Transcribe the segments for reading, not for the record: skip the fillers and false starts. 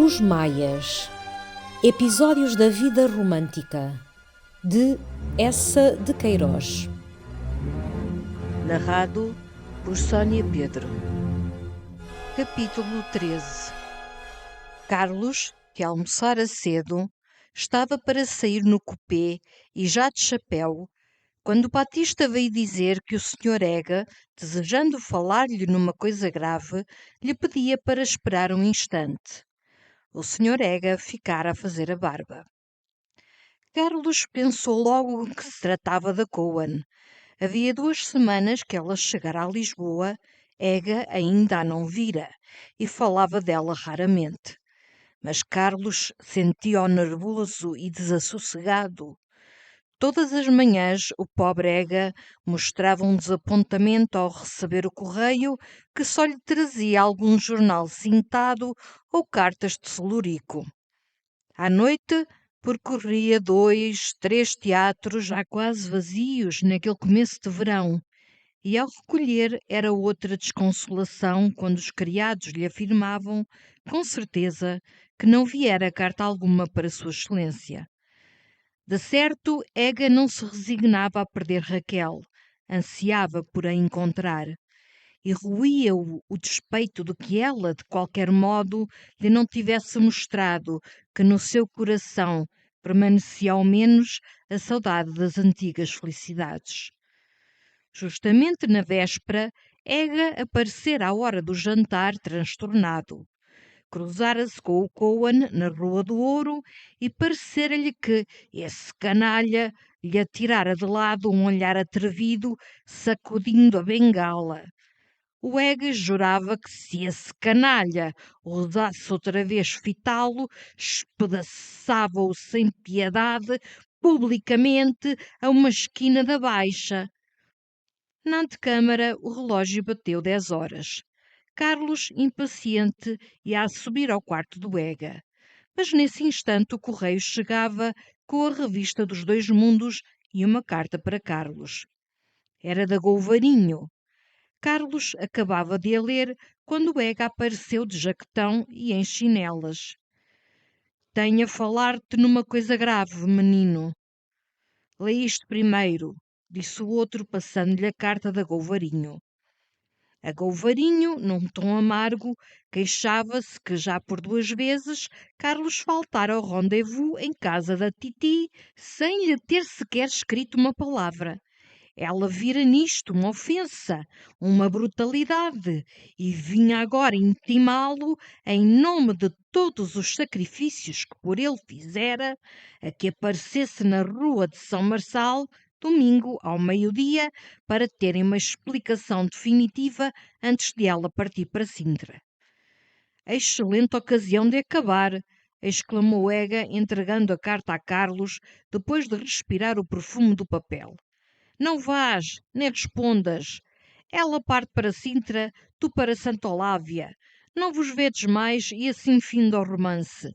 Os Maias. Episódios da vida romântica, de Essa de Queiroz. Narrado por Sónia Pedro. Capítulo 13. Carlos, que almoçara cedo, estava para sair no cupê e já de chapéu, quando Batista veio dizer que o Sr. Ega, desejando falar-lhe numa coisa grave, lhe pedia para esperar um instante. O Sr. Ega ficara a fazer a barba. Carlos pensou logo que se tratava da Coan. Havia 2 semanas que ela chegara a Lisboa, Ega ainda a não vira, e falava dela raramente. Mas Carlos sentia-o nervoso e desassossegado. Todas as manhãs o pobre Ega mostrava um desapontamento ao receber o correio, que só lhe trazia algum jornal cintado ou cartas de celurico. À noite percorria 2, 3 teatros já quase vazios naquele começo de verão, e ao recolher era outra desconsolação quando os criados lhe afirmavam, com certeza, que não viera carta alguma para Sua Excelência. De certo, Ega não se resignava a perder Raquel, ansiava por a encontrar, e roía-o o despeito de que ela, de qualquer modo, lhe não tivesse mostrado que no seu coração permanecia ao menos a saudade das antigas felicidades. Justamente na véspera, Ega aparecera à hora do jantar transtornado. Cruzara-se com o Coan na Rua do Ouro e parecera-lhe que esse canalha lhe atirara de lado um olhar atrevido, sacudindo a bengala. O Ega jurava que se esse canalha ousasse outra vez fitá-lo, espedaçava-o sem piedade, publicamente, a uma esquina da Baixa. Na antecâmara o relógio bateu 10 horas. Carlos, impaciente, ia a subir ao quarto do Ega. Mas nesse instante o correio chegava com a revista dos 2 mundos e uma carta para Carlos. Era da Gouvarinho. Carlos acabava de a ler quando o Ega apareceu de jaquetão e em chinelas. Tenho a falar-te numa coisa grave, menino. Lê isto primeiro, disse o outro, passando-lhe a carta da Gouvarinho. A Gouvarinho, num tom amargo, queixava-se que já por 2 vezes Carlos faltara ao rendezvous em casa da Titi sem lhe ter sequer escrito uma palavra. Ela vira nisto uma ofensa, uma brutalidade, e vinha agora intimá-lo, em nome de todos os sacrifícios que por ele fizera, a que aparecesse na rua de São Marçal, domingo, ao meio-dia, para terem uma explicação definitiva antes de ela partir para Sintra. Excelente ocasião de acabar, exclamou Ega, entregando a carta a Carlos, depois de respirar o perfume do papel. Não vás, nem respondas. Ela parte para Sintra, tu para Santa Olávia. Não vos vedes mais e assim finda o romance.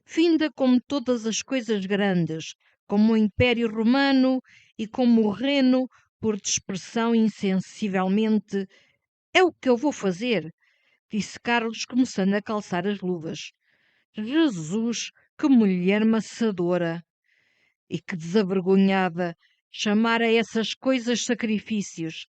Finda como todas as coisas grandes, como o Império Romano e como o Reno, por dispersão insensivelmente. É o que eu vou fazer, disse Carlos, começando a calçar as luvas. Jesus, que mulher maçadora! E que desavergonhada! Chamar a essas coisas sacrifícios.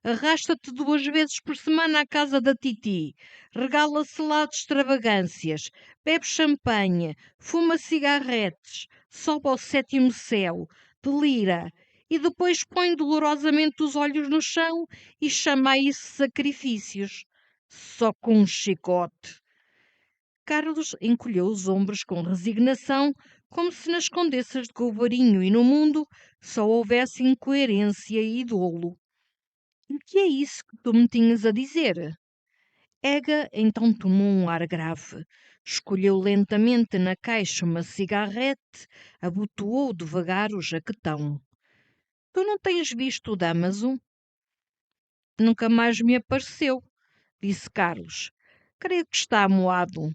Arrasta-te 2 vezes por semana à casa da Titi, regala-se lá de extravagâncias, bebe champanhe, fuma cigarretes, sobe ao 7º céu, delira, e depois põe dolorosamente os olhos no chão e chama a isso sacrifícios. Só com um chicote. Carlos encolheu os ombros com resignação, como se nas condessas de Gouvarinho e no mundo só houvesse incoerência e dolo. E que é isso que tu me tinhas a dizer? Ega então tomou um ar grave, escolheu lentamente na caixa uma cigarrete, abotoou devagar o jaquetão. Tu não tens visto o Damaso? Nunca mais me apareceu, disse Carlos. Creio que está amuado.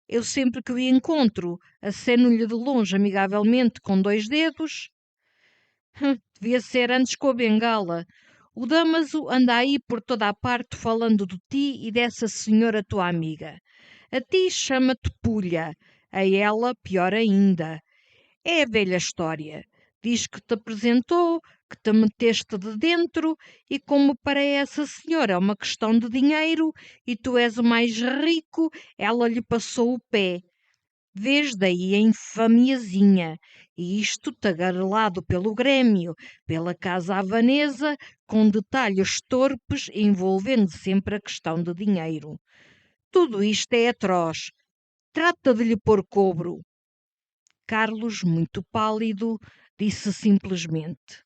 Eu sempre que o encontro, aceno-lhe de longe amigavelmente com 2 dedos. Devia ser antes com a bengala. O Damaso anda aí por toda a parte falando de ti e dessa senhora tua amiga. A ti chama-te Pulha, a ela pior ainda. É a velha história. Diz que te apresentou, que te meteste de dentro e como para essa senhora é uma questão de dinheiro e tu és o mais rico, ela lhe passou o pé. Vês daí a infamiazinha, e isto tagarelado pelo Grêmio, pela Casa Havanesa, com detalhes torpes envolvendo sempre a questão de dinheiro. Tudo isto é atroz. Trata de lhe pôr cobro. Carlos, muito pálido, disse simplesmente: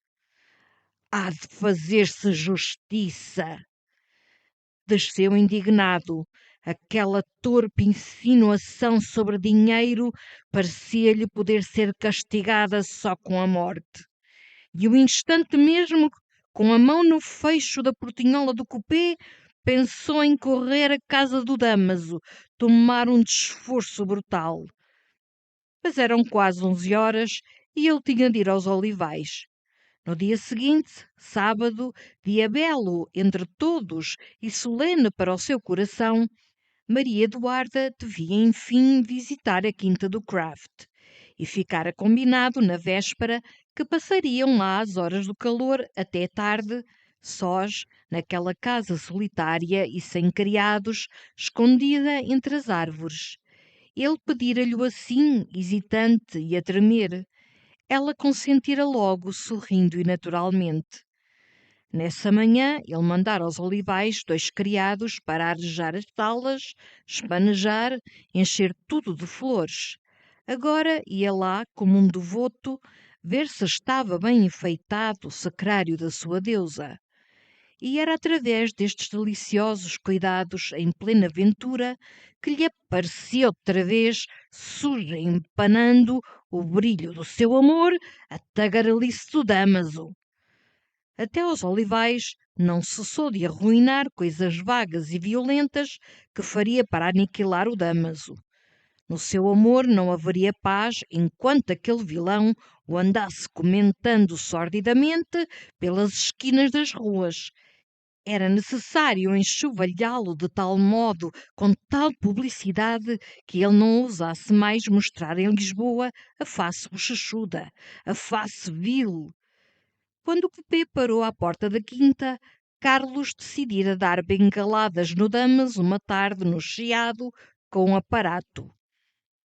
há de fazer-se justiça. Desceu indignado. Aquela torpe insinuação sobre dinheiro parecia-lhe poder ser castigada só com a morte. E o instante mesmo, com a mão no fecho da portinhola do cupê, pensou em correr à casa do Damaso, tomar um desforço brutal. Mas eram quase 11 horas e ele tinha de ir aos Olivais. No dia seguinte, sábado, dia belo entre todos e solene para o seu coração, Maria Eduarda devia enfim visitar a quinta do Craft e ficara combinado na véspera que passariam lá as horas do calor até tarde, sós, naquela casa solitária e sem criados, escondida entre as árvores. Ele pedira-lhe assim, hesitante e a tremer. Ela consentira logo, sorrindo e naturalmente. Nessa manhã, ele mandara aos Olivais 2 criados para arejar as salas, espanejar, encher tudo de flores. Agora ia lá, como um devoto, ver se estava bem enfeitado o sacrário da sua deusa. E era através destes deliciosos cuidados em plena ventura que lhe aparecia outra vez, suja e empanando o brilho do seu amor, a tagarelice do Damaso. Até aos Olivais não cessou de arruinar coisas vagas e violentas que faria para aniquilar o Damaso. No seu amor não haveria paz enquanto aquele vilão o andasse comentando sordidamente pelas esquinas das ruas. Era necessário enxovalhá-lo de tal modo, com tal publicidade, que ele não ousasse mais mostrar em Lisboa a face bochechuda, a face vil. Quando o cupê parou à porta da quinta, Carlos decidira dar bengaladas no Damas uma tarde no Chiado com um aparato.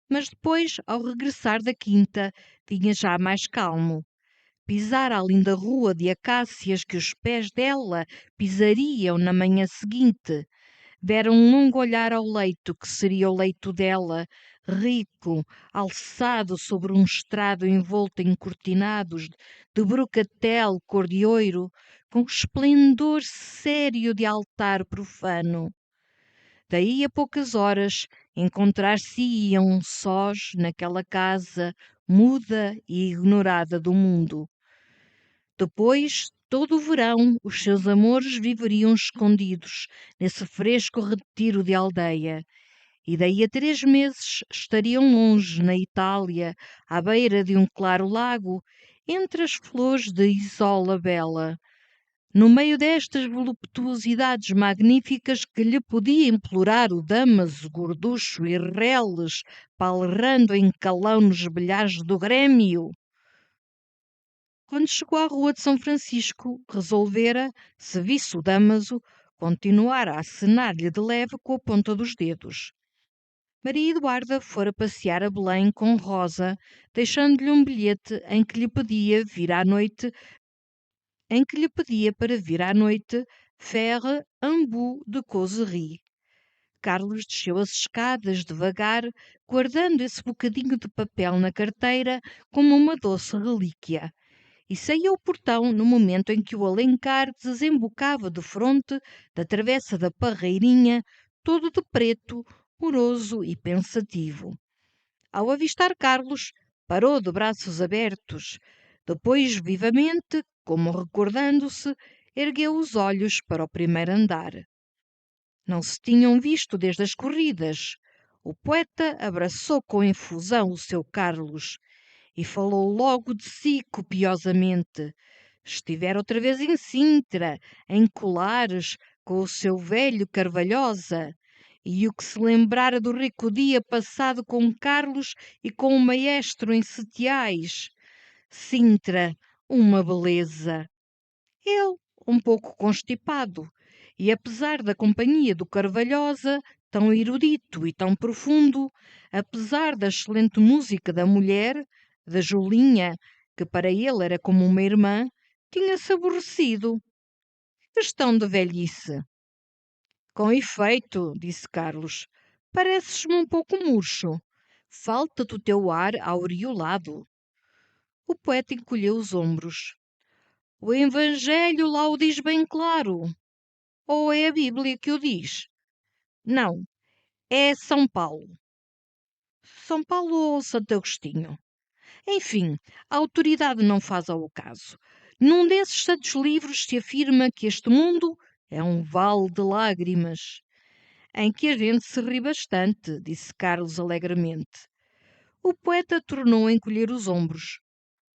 Mas depois, ao regressar da quinta, vinha já mais calmo. Pisara a linda rua de acácias que os pés dela pisariam na manhã seguinte. Dera um longo olhar ao leito que seria o leito dela, rico, alçado sobre um estrado envolto em cortinados de brocatel cor de ouro, com esplendor sério de altar profano. Daí a poucas horas encontrar-se-iam sós naquela casa muda e ignorada do mundo. Depois, todo o verão, os seus amores viveriam escondidos nesse fresco retiro de aldeia, e daí a 3 meses estariam longe, na Itália, à beira de um claro lago, entre as flores de Isola Bela. No meio destas voluptuosidades magníficas que lhe podia implorar o Damaso gorducho e reles, palerrando em calão nos bilhares do Grêmio. Quando chegou à rua de São Francisco, resolvera, se visse o Damaso, continuar a acenar-lhe de leve com a ponta dos dedos. Maria Eduarda fora passear a Belém com Rosa, deixando-lhe um bilhete em que lhe pedia para vir à noite faire un bout de causerie. Carlos desceu as escadas devagar, guardando esse bocadinho de papel na carteira como uma doce relíquia, e saía ao portão no momento em que o Alencar desembocava defronte da travessa da Parreirinha, todo de preto, moroso e pensativo. Ao avistar Carlos, parou de braços abertos. Depois, vivamente, como recordando-se, ergueu os olhos para o primeiro andar. Não se tinham visto desde as corridas. O poeta abraçou com efusão o seu Carlos e falou logo de si copiosamente. Estivera outra vez em Sintra, em Colares, com o seu velho Carvalhosa. E o que se lembrara do rico dia passado com Carlos e com o maestro em Setiais. Sintra, uma beleza. Ele, um pouco constipado, e apesar da companhia do Carvalhosa, tão erudito e tão profundo, apesar da excelente música da mulher, da Julinha, que para ele era como uma irmã, tinha-se aborrecido. Questão de velhice. Com efeito, disse Carlos, pareces-me um pouco murcho. Falta-te o teu ar aureolado. O poeta encolheu os ombros. O Evangelho lá o diz bem claro. Ou é a Bíblia que o diz? Não, é São Paulo. São Paulo ou Santo Agostinho? Enfim, a autoridade não faz ao caso. Num desses santos livros se afirma que este mundo é um vale de lágrimas, em que a gente se ri bastante, disse Carlos alegremente. O poeta tornou a encolher os ombros.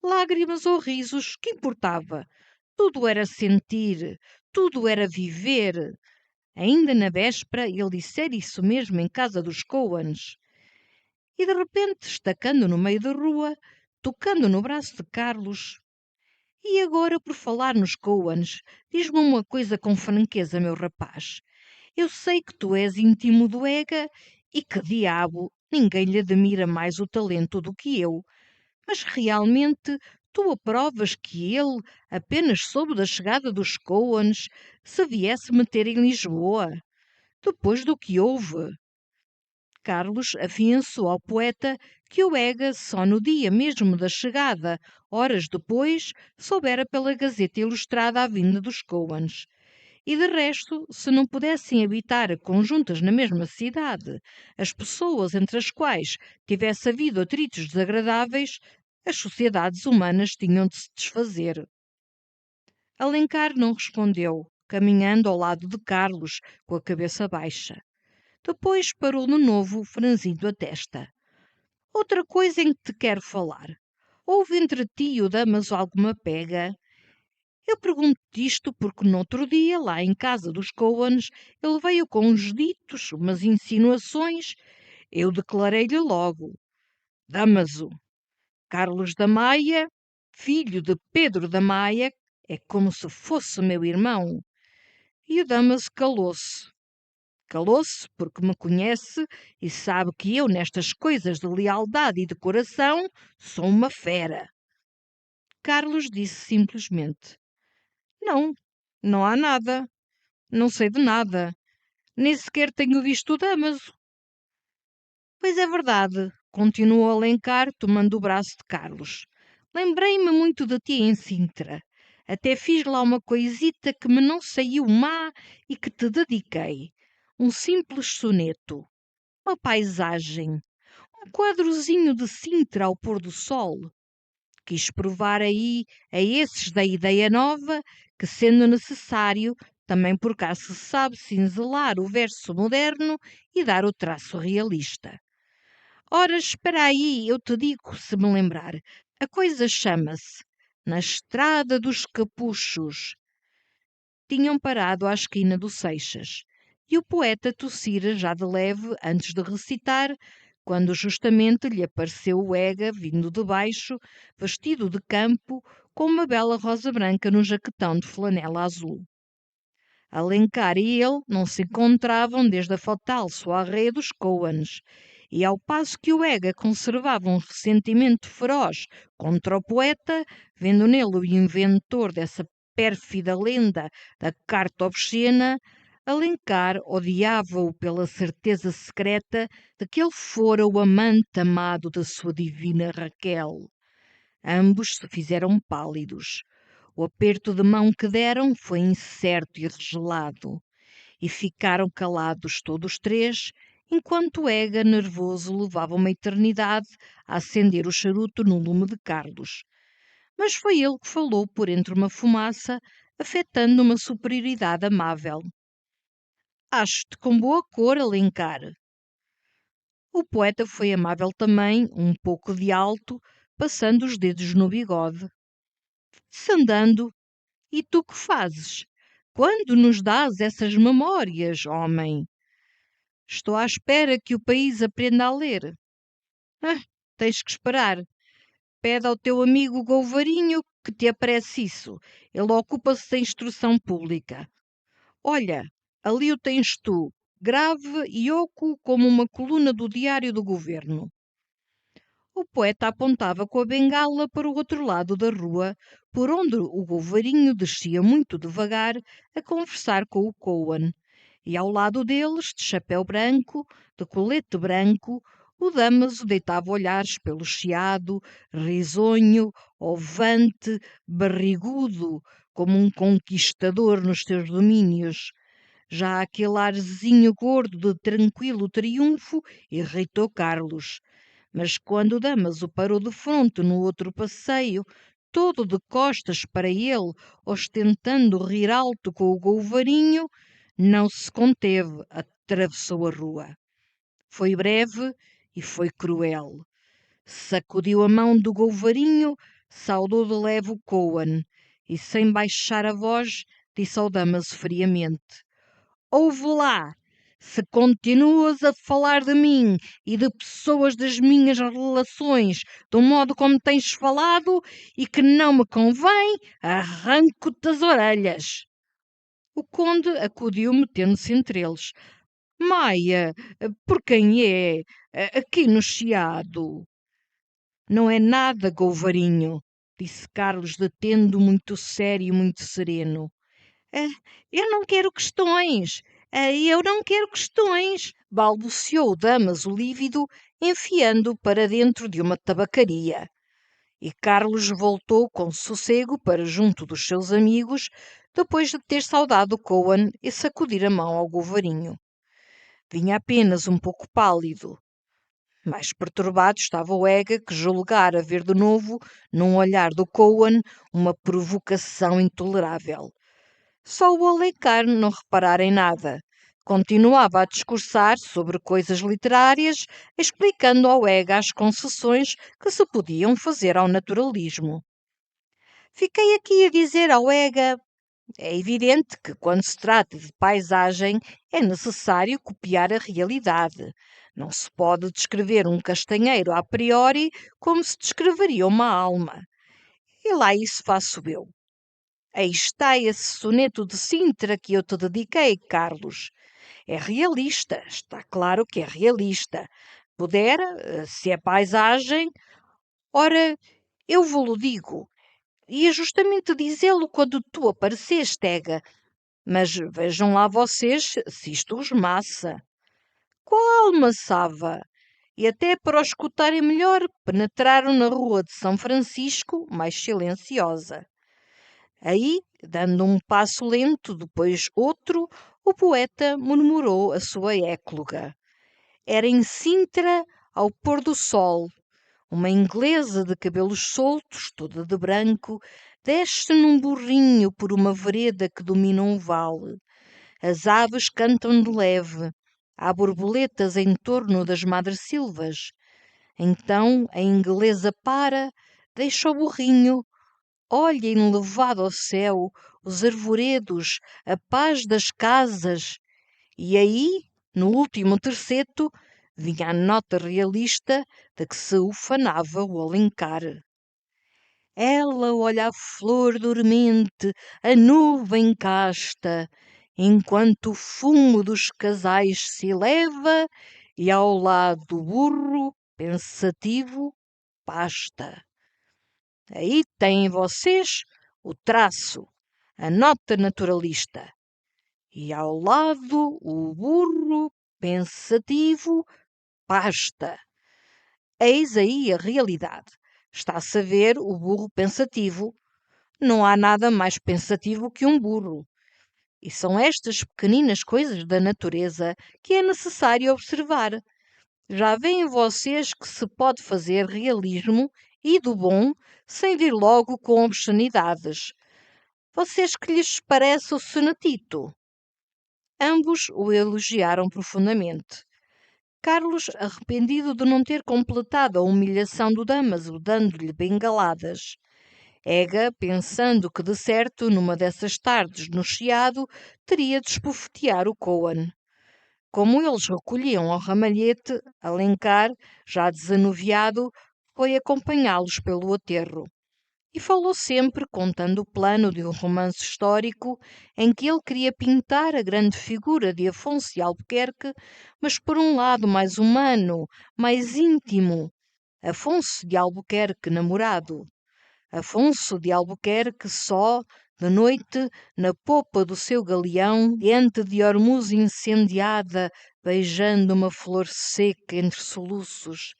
Lágrimas ou risos, que importava? Tudo era sentir, tudo era viver. Ainda na véspera ele dissera isso mesmo em casa dos Coens. E de repente, estacando no meio da rua, tocando no braço de Carlos. E agora, por falar nos Coens, diz-me uma coisa com franqueza, meu rapaz. Eu sei que tu és íntimo do Ega e que diabo ninguém lhe admira mais o talento do que eu. Mas realmente tu aprovas que ele apenas soube da chegada dos Coens se viesse meter em Lisboa, depois do que houve. Carlos afiançou ao poeta que o Ega só no dia mesmo da chegada, horas depois, soubera pela Gazeta Ilustrada a vinda dos Coens. E de resto, se não pudessem habitar conjuntas na mesma cidade, as pessoas entre as quais tivesse havido atritos desagradáveis, as sociedades humanas tinham de se desfazer. Alencar não respondeu, caminhando ao lado de Carlos, com a cabeça baixa. Depois parou de novo, franzindo a testa. Outra coisa em que te quero falar. Houve entre ti e o Damaso alguma pega? Eu pergunto-te isto porque no outro dia, lá em casa dos Coens, ele veio com uns ditos, umas insinuações. Eu declarei-lhe logo. Damaso, Carlos da Maia, filho de Pedro da Maia, é como se fosse meu irmão. E o Damaso calou-se. Calou-se porque me conhece e sabe que eu, nestas coisas de lealdade e de coração, sou uma fera. Carlos disse simplesmente: Não, não há nada. Não sei de nada. Nem sequer tenho visto o Damaso. Pois é verdade, continuou Alencar, tomando o braço de Carlos. Lembrei-me muito de ti em Sintra. Até fiz lá uma coisita que me não saiu má e que te dediquei. Um simples soneto. Uma paisagem. Um quadrozinho de Sintra ao pôr do sol. Quis provar aí a esses da ideia nova que, sendo necessário, também por cá se sabe cinzelar o verso moderno e dar o traço realista. Ora, espera aí, eu te digo, se me lembrar. A coisa chama-se Na Estrada dos Capuchos. Tinham parado à esquina do Seixas, e o poeta tossira já de leve antes de recitar, quando justamente lhe apareceu o Ega vindo de baixo, vestido de campo, com uma bela rosa branca no jaquetão de flanela azul. Alencar e ele não se encontravam desde a fatal soirée dos Coens, e ao passo que o Ega conservava um ressentimento feroz contra o poeta, vendo nele o inventor dessa pérfida lenda da carta obscena, Alencar odiava-o pela certeza secreta de que ele fora o amante amado da sua divina Raquel. Ambos se fizeram pálidos. O aperto de mão que deram foi incerto e regelado, e ficaram calados todos três, enquanto Ega, nervoso, levava uma eternidade a acender o charuto no lume de Carlos. Mas foi ele que falou por entre uma fumaça, afetando uma superioridade amável. Acho-te com boa cor, Alencar. O poeta foi amável também, um pouco de alto, passando os dedos no bigode. Sandando, e tu que fazes? Quando nos dás essas memórias, homem? Estou à espera que o país aprenda a ler. Ah, tens que esperar. Pede ao teu amigo Gouvarinho que te apresse isso. Ele ocupa-se da instrução pública. Olha, ali o tens tu, grave e oco como uma coluna do Diário do Governo. O poeta apontava com a bengala para o outro lado da rua, por onde o Gouvarinho descia muito devagar a conversar com o Cohen. E ao lado deles, de chapéu branco, de colete branco, o Damaso deitava olhares pelo chiado, risonho, ovante, barrigudo, como um conquistador nos seus domínios. Já aquele arzinho gordo de tranquilo triunfo irritou Carlos. Mas quando o Damaso parou de fronte no outro passeio, todo de costas para ele, ostentando rir alto com o Gouvarinho, não se conteve, atravessou a rua. Foi breve e foi cruel. Sacudiu a mão do Gouvarinho, saudou de leve o Cohen e, sem baixar a voz, disse ao Damaso friamente: Ouve lá, se continuas a falar de mim e de pessoas das minhas relações do modo como tens falado e que não me convém, arranco-te as orelhas. O conde acudiu metendo-se entre eles. Maia, por quem é? Aqui no chiado. Não é nada, Gouvarinho, disse Carlos, detendo muito sério e muito sereno. "Ah, eu não quero questões, eu não quero questões", balbuciou o Damaso lívido, enfiando para dentro de uma tabacaria. E Carlos voltou com sossego para junto dos seus amigos, depois de ter saudado Cohen e sacudir a mão ao Gouvarinho. Vinha apenas um pouco pálido. Mais perturbado estava o Ega, que julgara ver de novo, num olhar do Cohen, uma provocação intolerável. Só o Alencar não reparara em nada. Continuava a discursar sobre coisas literárias, explicando ao Ega as concessões que se podiam fazer ao naturalismo. Fiquei aqui a dizer ao Ega: é evidente que, quando se trata de paisagem, é necessário copiar a realidade. Não se pode descrever um castanheiro a priori como se descreveria uma alma. E lá isso faço eu. Aí está esse soneto de Sintra que eu te dediquei, Carlos. É realista, está claro que é realista. Pudera, se é paisagem, ora, eu vou-lo digo. Ia justamente dizê-lo quando tu apareceste, Ega. Mas vejam lá vocês se isto os maça. Qual maçava? E até para o escutarem melhor, penetraram na rua de São Francisco, mais silenciosa. Aí, dando um passo lento, depois outro, o poeta murmurou a sua écloga. Era em Sintra, ao pôr do sol. Uma inglesa de cabelos soltos, toda de branco, desce num burrinho por uma vereda que domina um vale. As aves cantam de leve. Há borboletas em torno das madressilvas. Então a inglesa para, deixa o burrinho, olha enlevado ao céu os arvoredos, a paz das casas. E aí, no último terceto, vinha a nota realista de que se ufanava o Alencar. Ela olha a flor dormente, a nuvem casta, enquanto o fumo dos casais se eleva e ao lado do burro, pensativo, pasta. Aí têm vocês o traço, a nota naturalista. E ao lado o burro, pensativo, pasta. Eis aí a realidade. Está-se a ver o burro pensativo. Não há nada mais pensativo que um burro. E são estas pequeninas coisas da natureza que é necessário observar. Já veem vocês que se pode fazer realismo e do bom sem vir logo com obscenidades. Vocês que lhes parece o sonetito? Ambos o elogiaram profundamente. Carlos, arrependido de não ter completado a humilhação do Damaso, dando-lhe bengaladas. Ega, pensando que, de certo, numa dessas tardes, no chiado, teria de esbofetear o Cohen. Como eles recolhiam ao ramalhete, Alencar, já desanuviado, foi acompanhá-los pelo aterro. E falou sempre contando o plano de um romance histórico em que ele queria pintar a grande figura de Afonso de Albuquerque, mas por um lado mais humano, mais íntimo. Afonso de Albuquerque namorado. Afonso de Albuquerque só, de noite, na popa do seu galeão, diante de Ormuz incendiada, beijando uma flor seca entre soluços.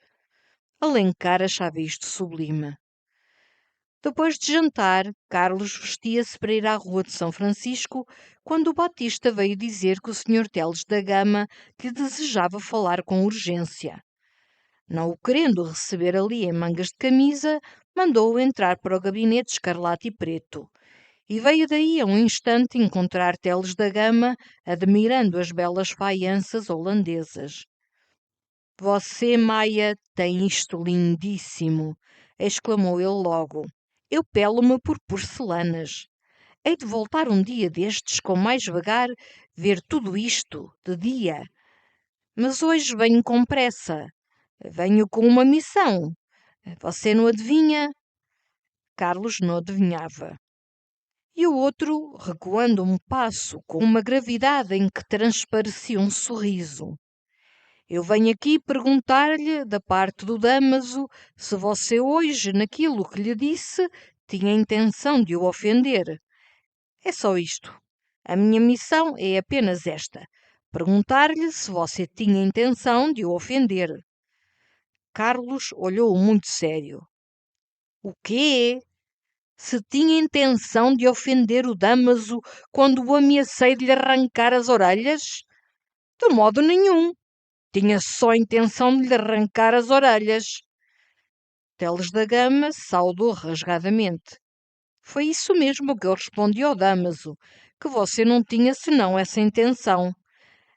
Alencar achava isto sublime. Depois de jantar, Carlos vestia-se para ir à Rua de São Francisco, quando o Batista veio dizer que o Sr. Teles da Gama lhe desejava falar com urgência. Não o querendo receber ali em mangas de camisa, mandou-o entrar para o gabinete escarlate e preto. E veio daí a um instante encontrar Teles da Gama, admirando as belas faianças holandesas. Você, Maia, tem isto lindíssimo! Exclamou ele logo. Eu pelo-me por porcelanas. Hei de voltar um dia destes com mais vagar, ver tudo isto, de dia. Mas hoje venho com pressa. Venho com uma missão. Você não adivinha? Carlos não adivinhava. E o outro, recuando um passo, com uma gravidade em que transparecia um sorriso. Eu venho aqui perguntar-lhe, da parte do Damaso, se você hoje, naquilo que lhe disse, tinha intenção de o ofender. É só isto. A minha missão é apenas esta: perguntar-lhe se você tinha intenção de o ofender. Carlos olhou-o muito sério. O quê? Se tinha intenção de ofender o Damaso quando o ameacei de lhe arrancar as orelhas? De modo nenhum. Tinha só a intenção de lhe arrancar as orelhas. Teles da Gama saudou rasgadamente. Foi isso mesmo que eu respondi ao Damaso, que você não tinha senão essa intenção.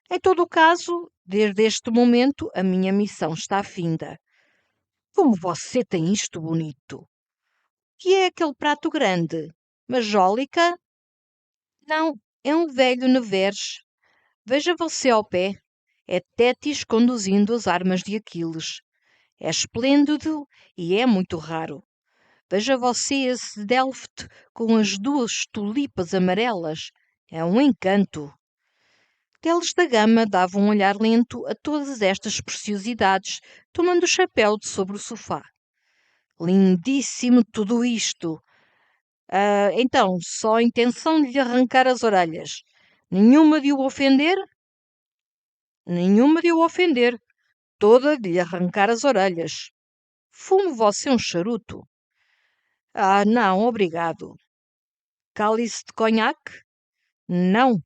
Em todo o caso, desde este momento, a minha missão está finda. Como você tem isto bonito! Que é aquele prato grande? Majólica? Não, é um velho Nevers. Veja você ao pé. É Tétis conduzindo as armas de Aquiles. É esplêndido e é muito raro. Veja você esse Delft com as duas tulipas amarelas. É um encanto. Teles da Gama dava um olhar lento a todas estas preciosidades, tomando o chapéu de sobre o sofá. Lindíssimo tudo isto! Então, só a intenção de lhe arrancar as orelhas. Nenhuma de o ofender? Nenhuma de o ofender. Toda de lhe arrancar as orelhas. Fume você um charuto? Não, obrigado. Cálice de conhaque? Não.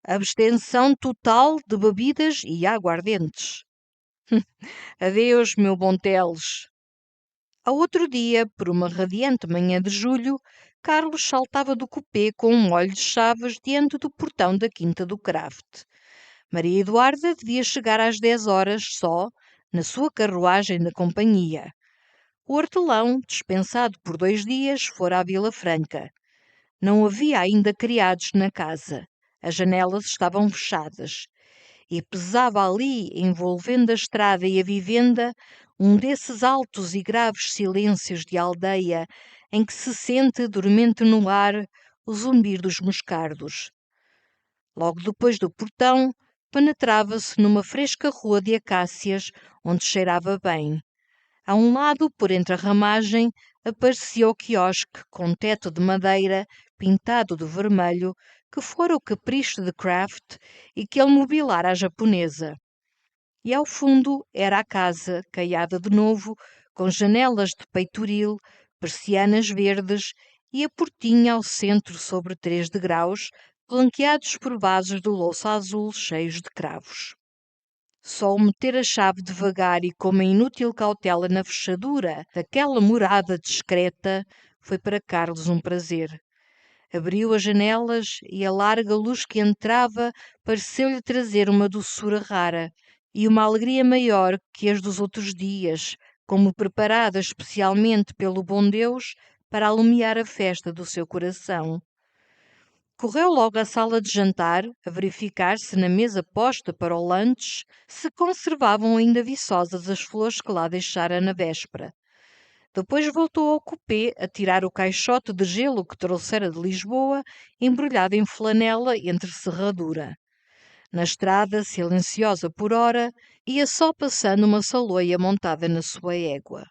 Abstenção total de bebidas e aguardentes. Adeus, meu bom Teles. Ao outro dia, por uma radiante manhã de julho, Carlos saltava do cupê com um molho de chaves diante do portão da quinta do Craft. Maria Eduarda devia chegar às 10 horas só, na sua carruagem da companhia. O hortelão, dispensado por 2 dias, fora à Vila Franca. Não havia ainda criados na casa. As janelas estavam fechadas. E pesava ali, envolvendo a estrada e a vivenda, um desses altos e graves silêncios de aldeia em que se sente, dormente no ar, o zumbir dos moscardos. Logo depois do portão, penetrava-se numa fresca rua de acácias, onde cheirava bem. A um lado, por entre a ramagem, aparecia o quiosque com teto de madeira pintado de vermelho, que fora o capricho de Kraft e que ele mobilara à japonesa. E ao fundo era a casa, caiada de novo, com janelas de peitoril, persianas verdes e a portinha ao centro sobre 3 degraus, flanqueados por vasos de louça azul cheios de cravos. Só o meter a chave devagar e com uma inútil cautela na fechadura daquela morada discreta foi para Carlos um prazer. Abriu as janelas e a larga luz que entrava pareceu-lhe trazer uma doçura rara e uma alegria maior que as dos outros dias, como preparada especialmente pelo bom Deus para alumiar a festa do seu coração. Correu logo à sala de jantar a verificar se na mesa posta para o lanche se conservavam ainda viçosas as flores que lá deixara na véspera. Depois voltou ao cupê a tirar o caixote de gelo que trouxera de Lisboa, embrulhado em flanela entre serradura. Na estrada, silenciosa por ora, ia só passando uma saloia montada na sua égua.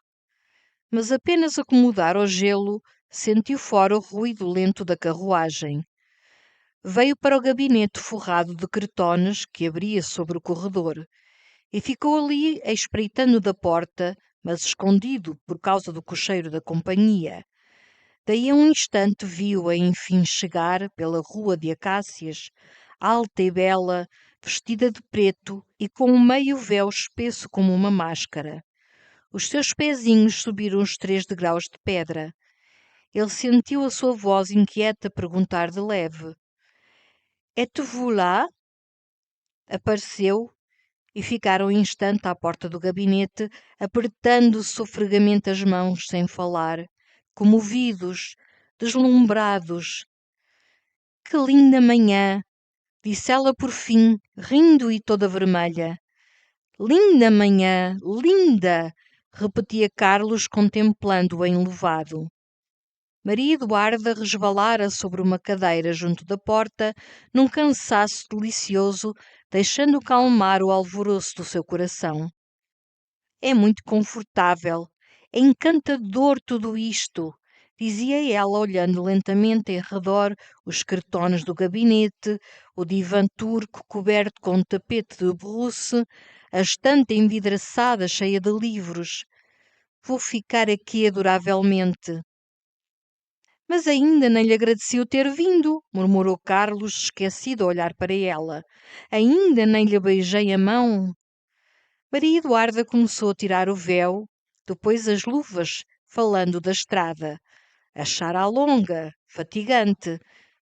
Mas apenas acomodar ao gelo, sentiu fora o ruído lento da carruagem. Veio para o gabinete forrado de cretones que abria sobre o corredor e ficou ali espreitando da porta, mas escondido por causa do cocheiro da companhia. Daí a um instante viu-a enfim chegar pela rua de acácias, alta e bela, vestida de preto e com um meio véu espesso como uma máscara. Os seus pezinhos subiram os 3 degraus de pedra. Ele sentiu a sua voz inquieta perguntar de leve: "Êtes-vous là?" Apareceu e ficaram um instante à porta do gabinete, apertando sofregamente as mãos sem falar, comovidos, deslumbrados. "Que linda manhã!" disse ela por fim, rindo e toda vermelha. "Linda manhã, linda!" repetia Carlos, contemplando-a enluvado. Maria Eduarda resvalara sobre uma cadeira junto da porta, num cansaço delicioso, deixando calmar o alvoroço do seu coração. "É muito confortável, é encantador tudo isto", dizia ela, olhando lentamente em redor os cretones do gabinete, o divã turco coberto com um tapete de brousse, a estante envidraçada cheia de livros. "Vou ficar aqui adoravelmente." "Mas ainda nem lhe agradeci o ter vindo", murmurou Carlos, esquecido a olhar para ela. "Ainda nem lhe beijei a mão." Maria Eduarda começou a tirar o véu, depois as luvas, falando da estrada. Achara-a longa, fatigante,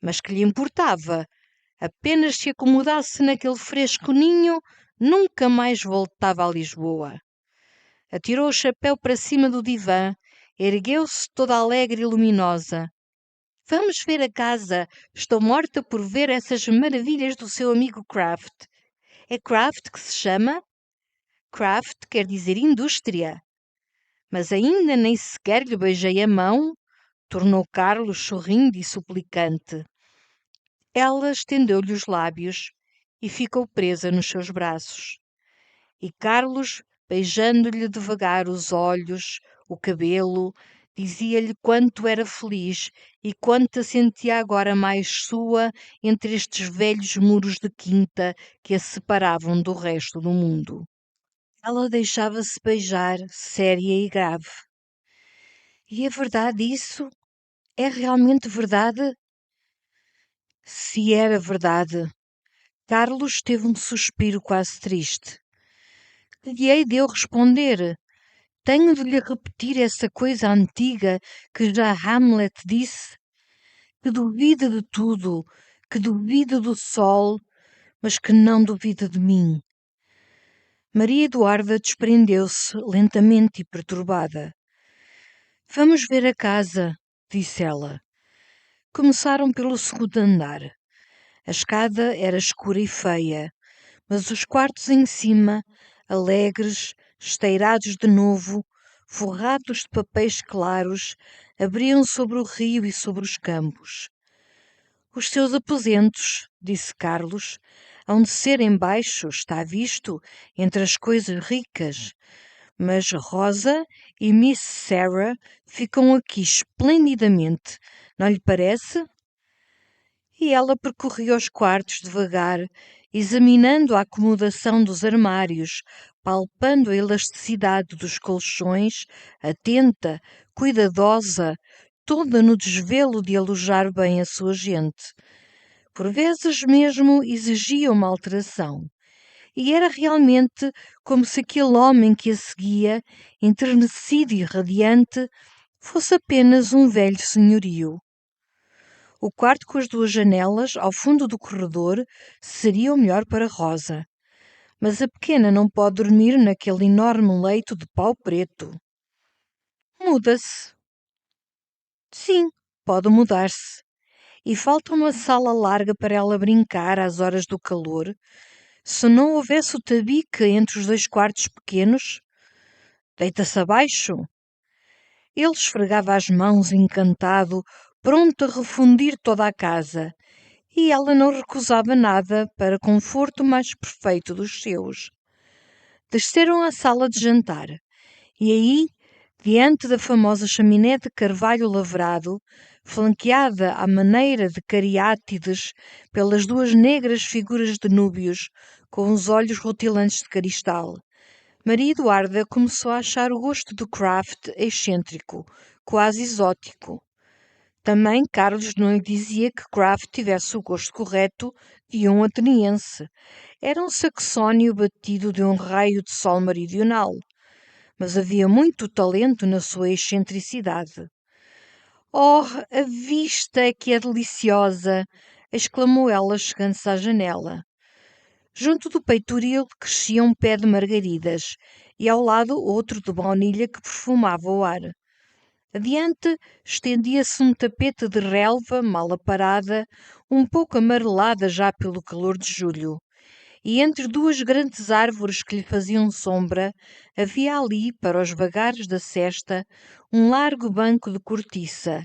mas que lhe importava. Apenas se acomodasse naquele fresco ninho, nunca mais voltava a Lisboa. Atirou o chapéu para cima do divã, ergueu-se toda alegre e luminosa. "Vamos ver a casa. Estou morta por ver essas maravilhas do seu amigo Kraft." "É Kraft que se chama?" "Kraft quer dizer indústria." "Mas ainda nem sequer lhe beijei a mão", tornou Carlos sorrindo e suplicante. Ela estendeu-lhe os lábios e ficou presa nos seus braços. E Carlos, beijando-lhe devagar os olhos, o cabelo, dizia-lhe quanto era feliz e quanto a sentia agora mais sua entre estes velhos muros de quinta que a separavam do resto do mundo. Ela deixava-se beijar, séria e grave. "E é verdade isso? É realmente verdade?" Se era verdade. Carlos teve um suspiro quase triste. Que lhe hei de eu responder? Tenho de lhe repetir essa coisa antiga que já Hamlet disse? Que duvida de tudo, que duvida do sol, mas que não duvida de mim. Maria Eduarda desprendeu-se lentamente e perturbada. "Vamos ver a casa", disse ela. Começaram pelo segundo andar. A escada era escura e feia, mas os quartos em cima, alegres, esteirados de novo, forrados de papéis claros, abriam sobre o rio e sobre os campos. "Os seus aposentos", disse Carlos, "hão de ser embaixo, está visto, entre as coisas ricas. Mas Rosa e Miss Sarah ficam aqui esplendidamente, não lhe parece?" E ela percorria os quartos devagar, examinando a acomodação dos armários, palpando a elasticidade dos colchões, atenta, cuidadosa, toda no desvelo de alojar bem a sua gente. Por vezes mesmo exigia uma alteração. E era realmente como se aquele homem que a seguia, enternecido e radiante, fosse apenas um velho senhorio. O quarto com as 2 janelas, ao fundo do corredor, seria o melhor para Rosa. Mas a pequena não pode dormir naquele enorme leito de pau preto. Muda-se. Sim, pode mudar-se. E falta uma sala larga para ela brincar às horas do calor. Se não houvesse o tabique entre os 2 quartos pequenos, deita-se abaixo. Ele esfregava as mãos encantado, pronto a refundir toda a casa, e ela não recusava nada para conforto mais perfeito dos seus. Desceram à sala de jantar, e aí, diante da famosa chaminé de carvalho lavrado, flanqueada à maneira de cariátides pelas 2 negras figuras de núbios, com os olhos rutilantes de cristal, Maria Eduarda começou a achar o gosto do Kraft excêntrico, quase exótico. Também Carlos não lhe dizia que Kraft tivesse o gosto correto de um ateniense. Era um saxónio batido de um raio de sol meridional, mas havia muito talento na sua excentricidade. Oh, a vista é que é deliciosa! Exclamou ela, chegando-se à janela. Junto do peitoril crescia um pé de margaridas e ao lado outro de baunilha que perfumava o ar. Adiante estendia-se um tapete de relva mal aparada, um pouco amarelada já pelo calor de julho. E entre 2 grandes árvores que lhe faziam sombra, havia ali, para os vagares da sesta, um largo banco de cortiça.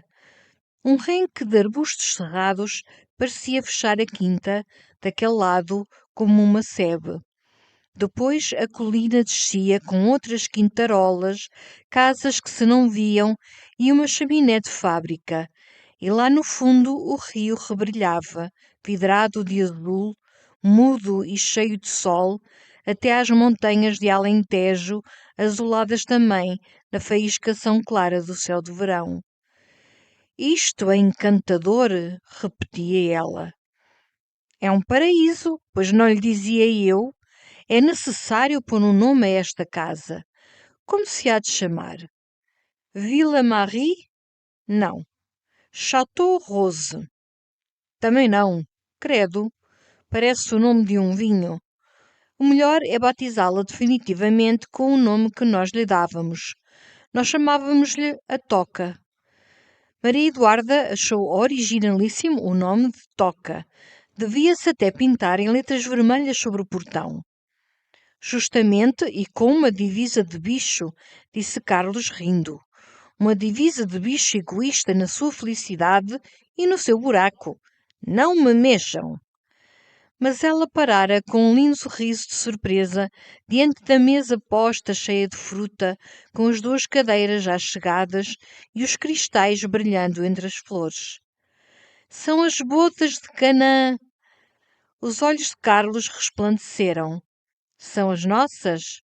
Um renque de arbustos cerrados parecia fechar a quinta, daquele lado, como uma sebe. Depois a colina descia com outras quintarolas, casas que se não viam e uma chaminé de fábrica. E lá no fundo o rio rebrilhava, vidrado de azul, mudo e cheio de sol, até às montanhas de Alentejo, azuladas também na faiscação clara do céu de verão. Isto é encantador, repetia ela. É um paraíso, pois não lhe dizia eu. É necessário pôr um nome a esta casa. Como se há de chamar? Vila Marie? Não. Chateau Rose? Também não. Credo, parece o nome de um vinho. O melhor é batizá-la definitivamente com o nome que nós lhe dávamos. Nós chamávamos-lhe a Toca. Maria Eduarda achou originalíssimo o nome de Toca. Devia-se até pintar em letras vermelhas sobre o portão. Justamente e com uma divisa de bicho, disse Carlos rindo. Uma divisa de bicho egoísta na sua felicidade e no seu buraco. Não me mexam! Mas ela parara com um lindo sorriso de surpresa diante da mesa posta cheia de fruta, com as 2 cadeiras já chegadas e os cristais brilhando entre as flores. São as bodas de Canaã! Os olhos de Carlos resplandeceram. São as nossas?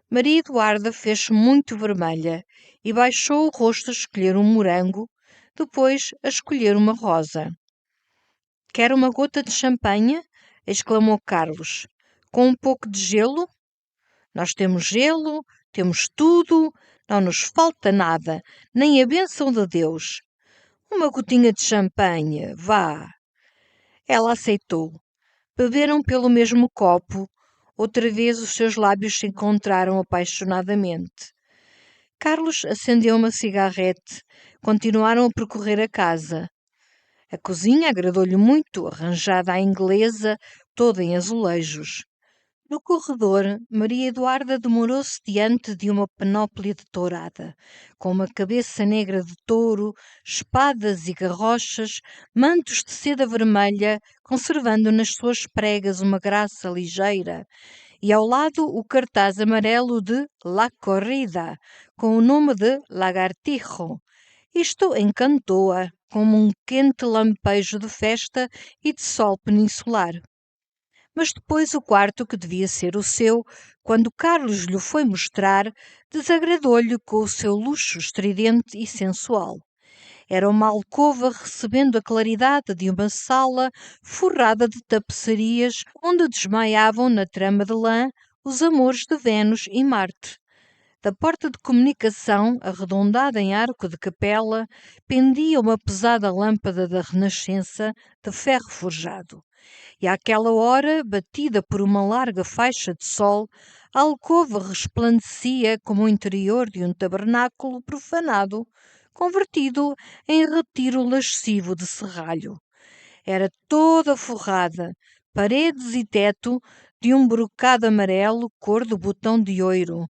Maria Eduarda fez-se muito vermelha e baixou o rosto a escolher um morango, depois a escolher uma rosa. Quer uma gota de champanhe? Exclamou Carlos. Com um pouco de gelo? Nós temos gelo, temos tudo, não nos falta nada, nem a bênção de Deus. Uma gotinha de champanhe, vá. Ela aceitou. Beberam pelo mesmo copo. Outra vez os seus lábios se encontraram apaixonadamente. Carlos acendeu uma cigarrete. Continuaram a percorrer a casa. A cozinha agradou-lhe muito, arranjada à inglesa, toda em azulejos. No corredor, Maria Eduarda demorou-se diante de uma panóplia de tourada, com uma cabeça negra de touro, espadas e garrochas, mantos de seda vermelha, conservando nas suas pregas uma graça ligeira, e ao lado o cartaz amarelo de La Corrida, com o nome de Lagartijo. Isto encantou-a, como um quente lampejo de festa e de sol peninsular. Mas depois o quarto que devia ser o seu, quando Carlos lhe foi mostrar, desagradou-lhe com o seu luxo estridente e sensual. Era uma alcova recebendo a claridade de uma sala forrada de tapeçarias onde desmaiavam na trama de lã os amores de Vênus e Marte. Da porta de comunicação, arredondada em arco de capela, pendia uma pesada lâmpada da Renascença de ferro forjado. E àquela hora, batida por uma larga faixa de sol, a alcova resplandecia como o interior de um tabernáculo profanado, convertido em retiro lascivo de serralho. Era toda forrada, paredes e teto, de um brocado amarelo cor do botão de ouro.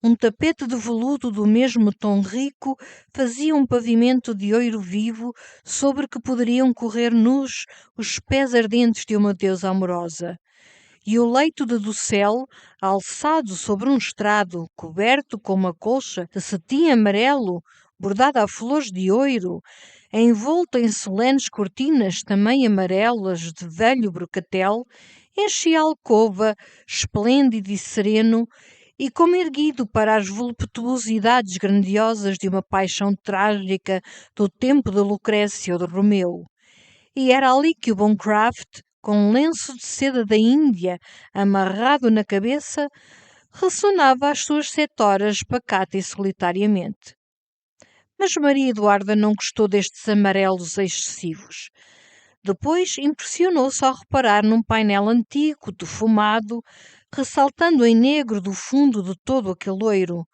Um tapete de veludo do mesmo tom rico fazia um pavimento de ouro vivo sobre que poderiam correr nus os pés ardentes de uma deusa amorosa. E o leito de docel, alçado sobre um estrado, coberto com uma colcha de cetim amarelo, bordada a flores de ouro, envolta em solenes cortinas também amarelas de velho brocatel, enchia a alcova, esplêndido e sereno, e como erguido para as voluptuosidades grandiosas de uma paixão trágica do tempo de Lucrécia ou de Romeu. E era ali que o bom Kraft, com um lenço de seda da Índia amarrado na cabeça, ressonava às suas 7 horas pacata e solitariamente. Mas Maria Eduarda não gostou destes amarelos excessivos. Depois impressionou-se ao reparar num painel antigo, defumado, ressaltando em negro do fundo de todo aquele loiro,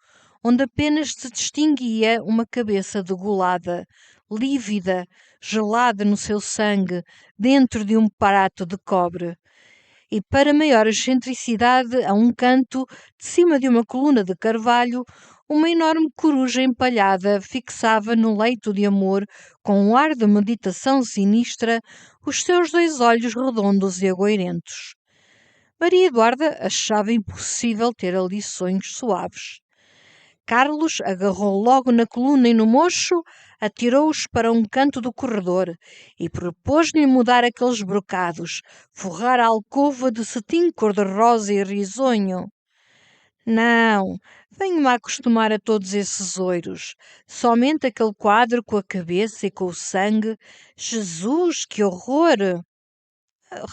onde apenas se distinguia uma cabeça degolada, lívida, gelada no seu sangue, dentro de um prato de cobre. E para maior excentricidade, a um canto, de cima de uma coluna de carvalho, uma enorme coruja empalhada fixava no leito de amor, com um ar de meditação sinistra, os seus 2 olhos redondos e agoirentos. Maria Eduarda achava impossível ter ali sonhos suaves. Carlos agarrou logo na coluna e no mocho, atirou-os para um canto do corredor e propôs-lhe mudar aqueles brocados, forrar a alcova de cetim cor-de-rosa e risonho. Não, venho-me a acostumar a todos esses oiros. Somente aquele quadro com a cabeça e com o sangue. Jesus, que horror!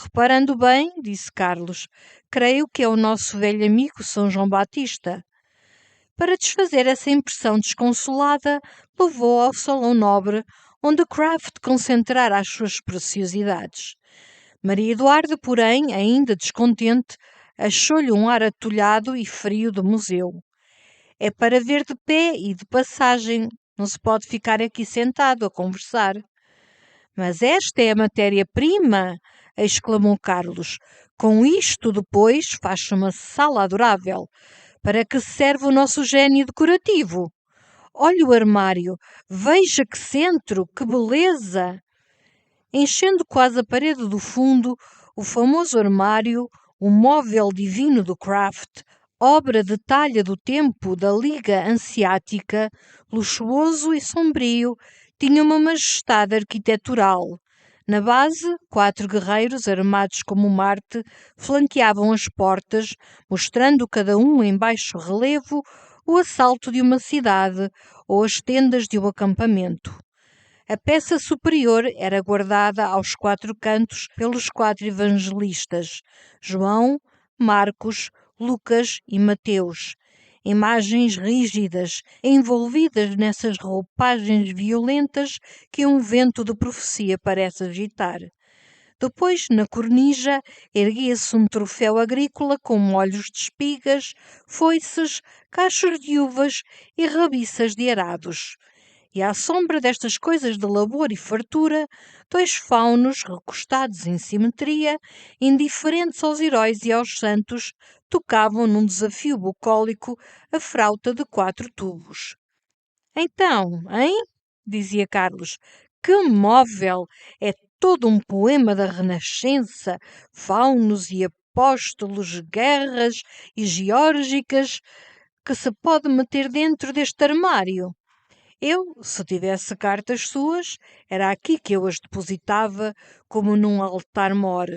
Reparando bem, disse Carlos, creio que é o nosso velho amigo São João Batista. Para desfazer essa impressão desconsolada, levou ao salão nobre, onde Kraft concentrara as suas preciosidades. Maria Eduarda, porém, ainda descontente, achou-lhe um ar atulhado e frio de museu. É para ver de pé e de passagem, não se pode ficar aqui sentado a conversar. Mas esta é a matéria-prima, exclamou Carlos. Com isto depois faz-se uma sala adorável. Para que serve o nosso gênio decorativo? Olhe o armário, veja que centro, que beleza! Enchendo quase a parede do fundo, o famoso armário, o móvel divino do Kraft, obra de talha do tempo da Liga Hanseática, luxuoso e sombrio, tinha uma majestade arquitetural. Na base, 4 guerreiros armados como Marte flanqueavam as portas, mostrando cada um em baixo relevo o assalto de uma cidade ou as tendas de um acampamento. A peça superior era guardada aos 4 cantos pelos 4 evangelistas, João, Marcos, Lucas e Mateus. Imagens rígidas, envolvidas nessas roupagens violentas que um vento de profecia parece agitar. Depois, na cornija, erguia-se um troféu agrícola com molhos de espigas, foices, cachos de uvas e rabiças de arados. E à sombra destas coisas de labor e fartura, 2 faunos recostados em simetria, indiferentes aos heróis e aos santos, tocavam num desafio bucólico a frauta de 4 tubos. Então, hein? Dizia Carlos. Que móvel! É todo um poema da Renascença, faunos e apóstolos, guerras e geórgicas, que se pode meter dentro deste armário. Eu, se tivesse cartas suas, era aqui que eu as depositava, como num altar-mor.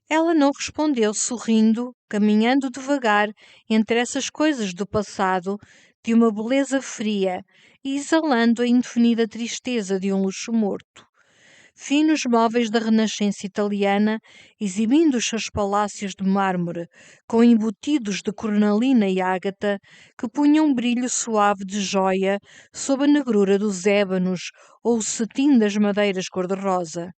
Ela não respondeu, sorrindo, caminhando devagar entre essas coisas do passado, de uma beleza fria, e exalando a indefinida tristeza de um luxo morto. Finos móveis da Renascença italiana, exibindo os seus palácios de mármore, com embutidos de cornalina e ágata, que punham um brilho suave de joia sob a negrura dos ébanos ou o cetim das madeiras cor-de-rosa.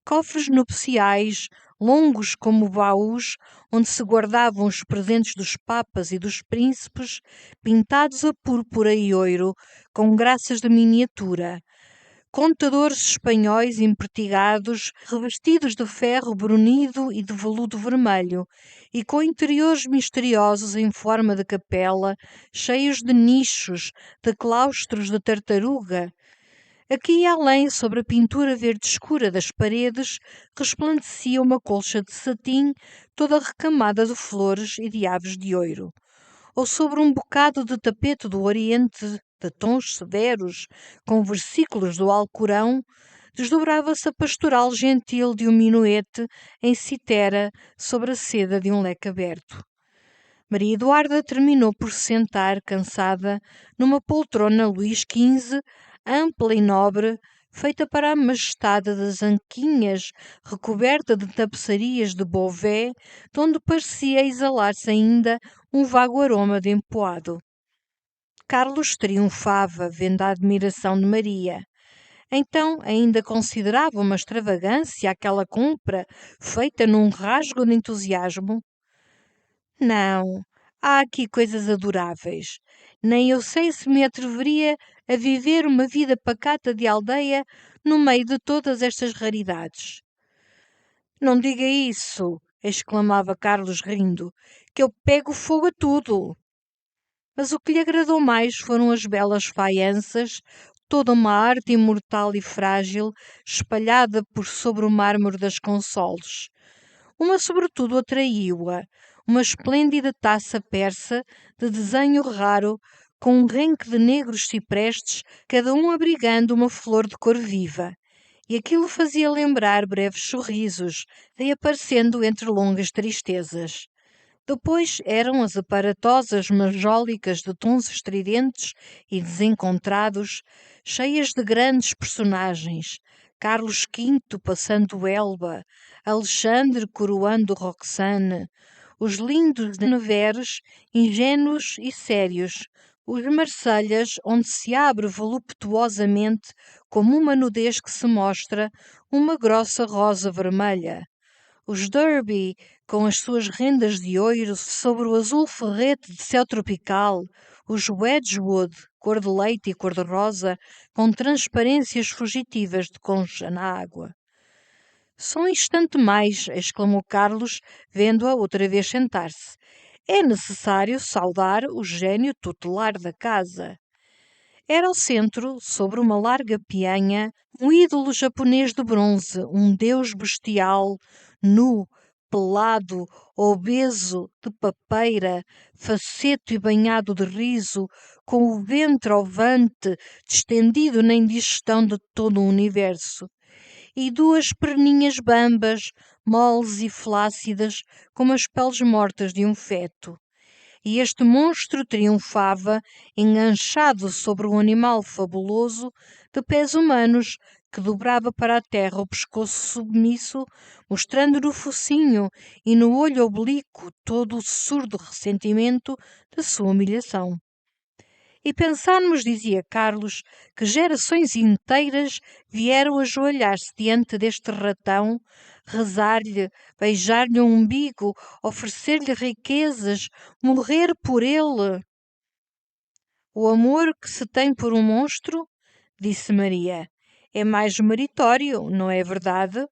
Cofres nupciais, longos como baús, onde se guardavam os presentes dos papas e dos príncipes, pintados a púrpura e ouro, com graças de miniatura. Contadores espanhóis empertigados, revestidos de ferro brunido e de veludo vermelho, e com interiores misteriosos em forma de capela, cheios de nichos, de claustros de tartaruga. Aqui e além, sobre a pintura verde escura das paredes, resplandecia uma colcha de cetim toda recamada de flores e de aves de ouro. Ou sobre um bocado de tapete do Oriente, de tons severos, com versículos do Alcorão, desdobrava-se a pastoral gentil de um minuete em citera sobre a seda de um leque aberto. Maria Eduarda terminou por se sentar, cansada, numa poltrona Luís XV, ampla e nobre, feita para a majestade das anquinhas, recoberta de tapeçarias de Beauvais, de onde parecia exalar-se ainda um vago aroma de empoado. Carlos triunfava, vendo a admiração de Maria. Então ainda considerava uma extravagância aquela compra, feita num rasgo de entusiasmo. Não, há aqui coisas adoráveis. Nem eu sei se me atreveria a viver uma vida pacata de aldeia no meio de todas estas raridades. Não diga isso, exclamava Carlos rindo, que eu pego fogo a tudo. Mas o que lhe agradou mais foram as belas faianças, toda uma arte imortal e frágil, espalhada por sobre o mármore das consoles. Uma sobretudo atraiu-a, uma esplêndida taça persa de desenho raro, com um renque de negros ciprestes, cada um abrigando uma flor de cor viva. E aquilo fazia lembrar breves sorrisos, reaparecendo entre longas tristezas. Depois eram as aparatosas majólicas de tons estridentes e desencontrados, cheias de grandes personagens. Carlos V passando Elba, Alexandre coroando Roxane, os lindos Nevers, ingênuos e sérios, os Marselhas, onde se abre voluptuosamente, como uma nudez que se mostra, uma grossa rosa vermelha. Os Derby, com as suas rendas de ouro sobre o azul ferrete de céu tropical, os Wedgwood, cor de leite e cor-de-rosa, com transparências fugitivas de concha na água. Só um instante mais, exclamou Carlos, vendo-a outra vez sentar-se. É necessário saudar o gênio tutelar da casa. Era ao centro, sobre uma larga pianha, um ídolo japonês de bronze, um deus bestial, nu, pelado, obeso, de papeira, faceto e banhado de riso, com o ventre ovante, distendido na indigestão de todo o universo, e duas perninhas bambas, moles e flácidas, como as peles mortas de um feto. E este monstro triunfava, enganchado sobre um animal fabuloso, de pés humanos, que dobrava para a terra o pescoço submisso, mostrando no focinho e no olho oblíquo todo o surdo ressentimento da sua humilhação. E pensarmos, dizia Carlos, que gerações inteiras vieram ajoelhar-se diante deste ratão, rezar-lhe, beijar-lhe o umbigo, oferecer-lhe riquezas, morrer por ele. O amor que se tem por um monstro, disse Maria, é mais meritório, não é verdade?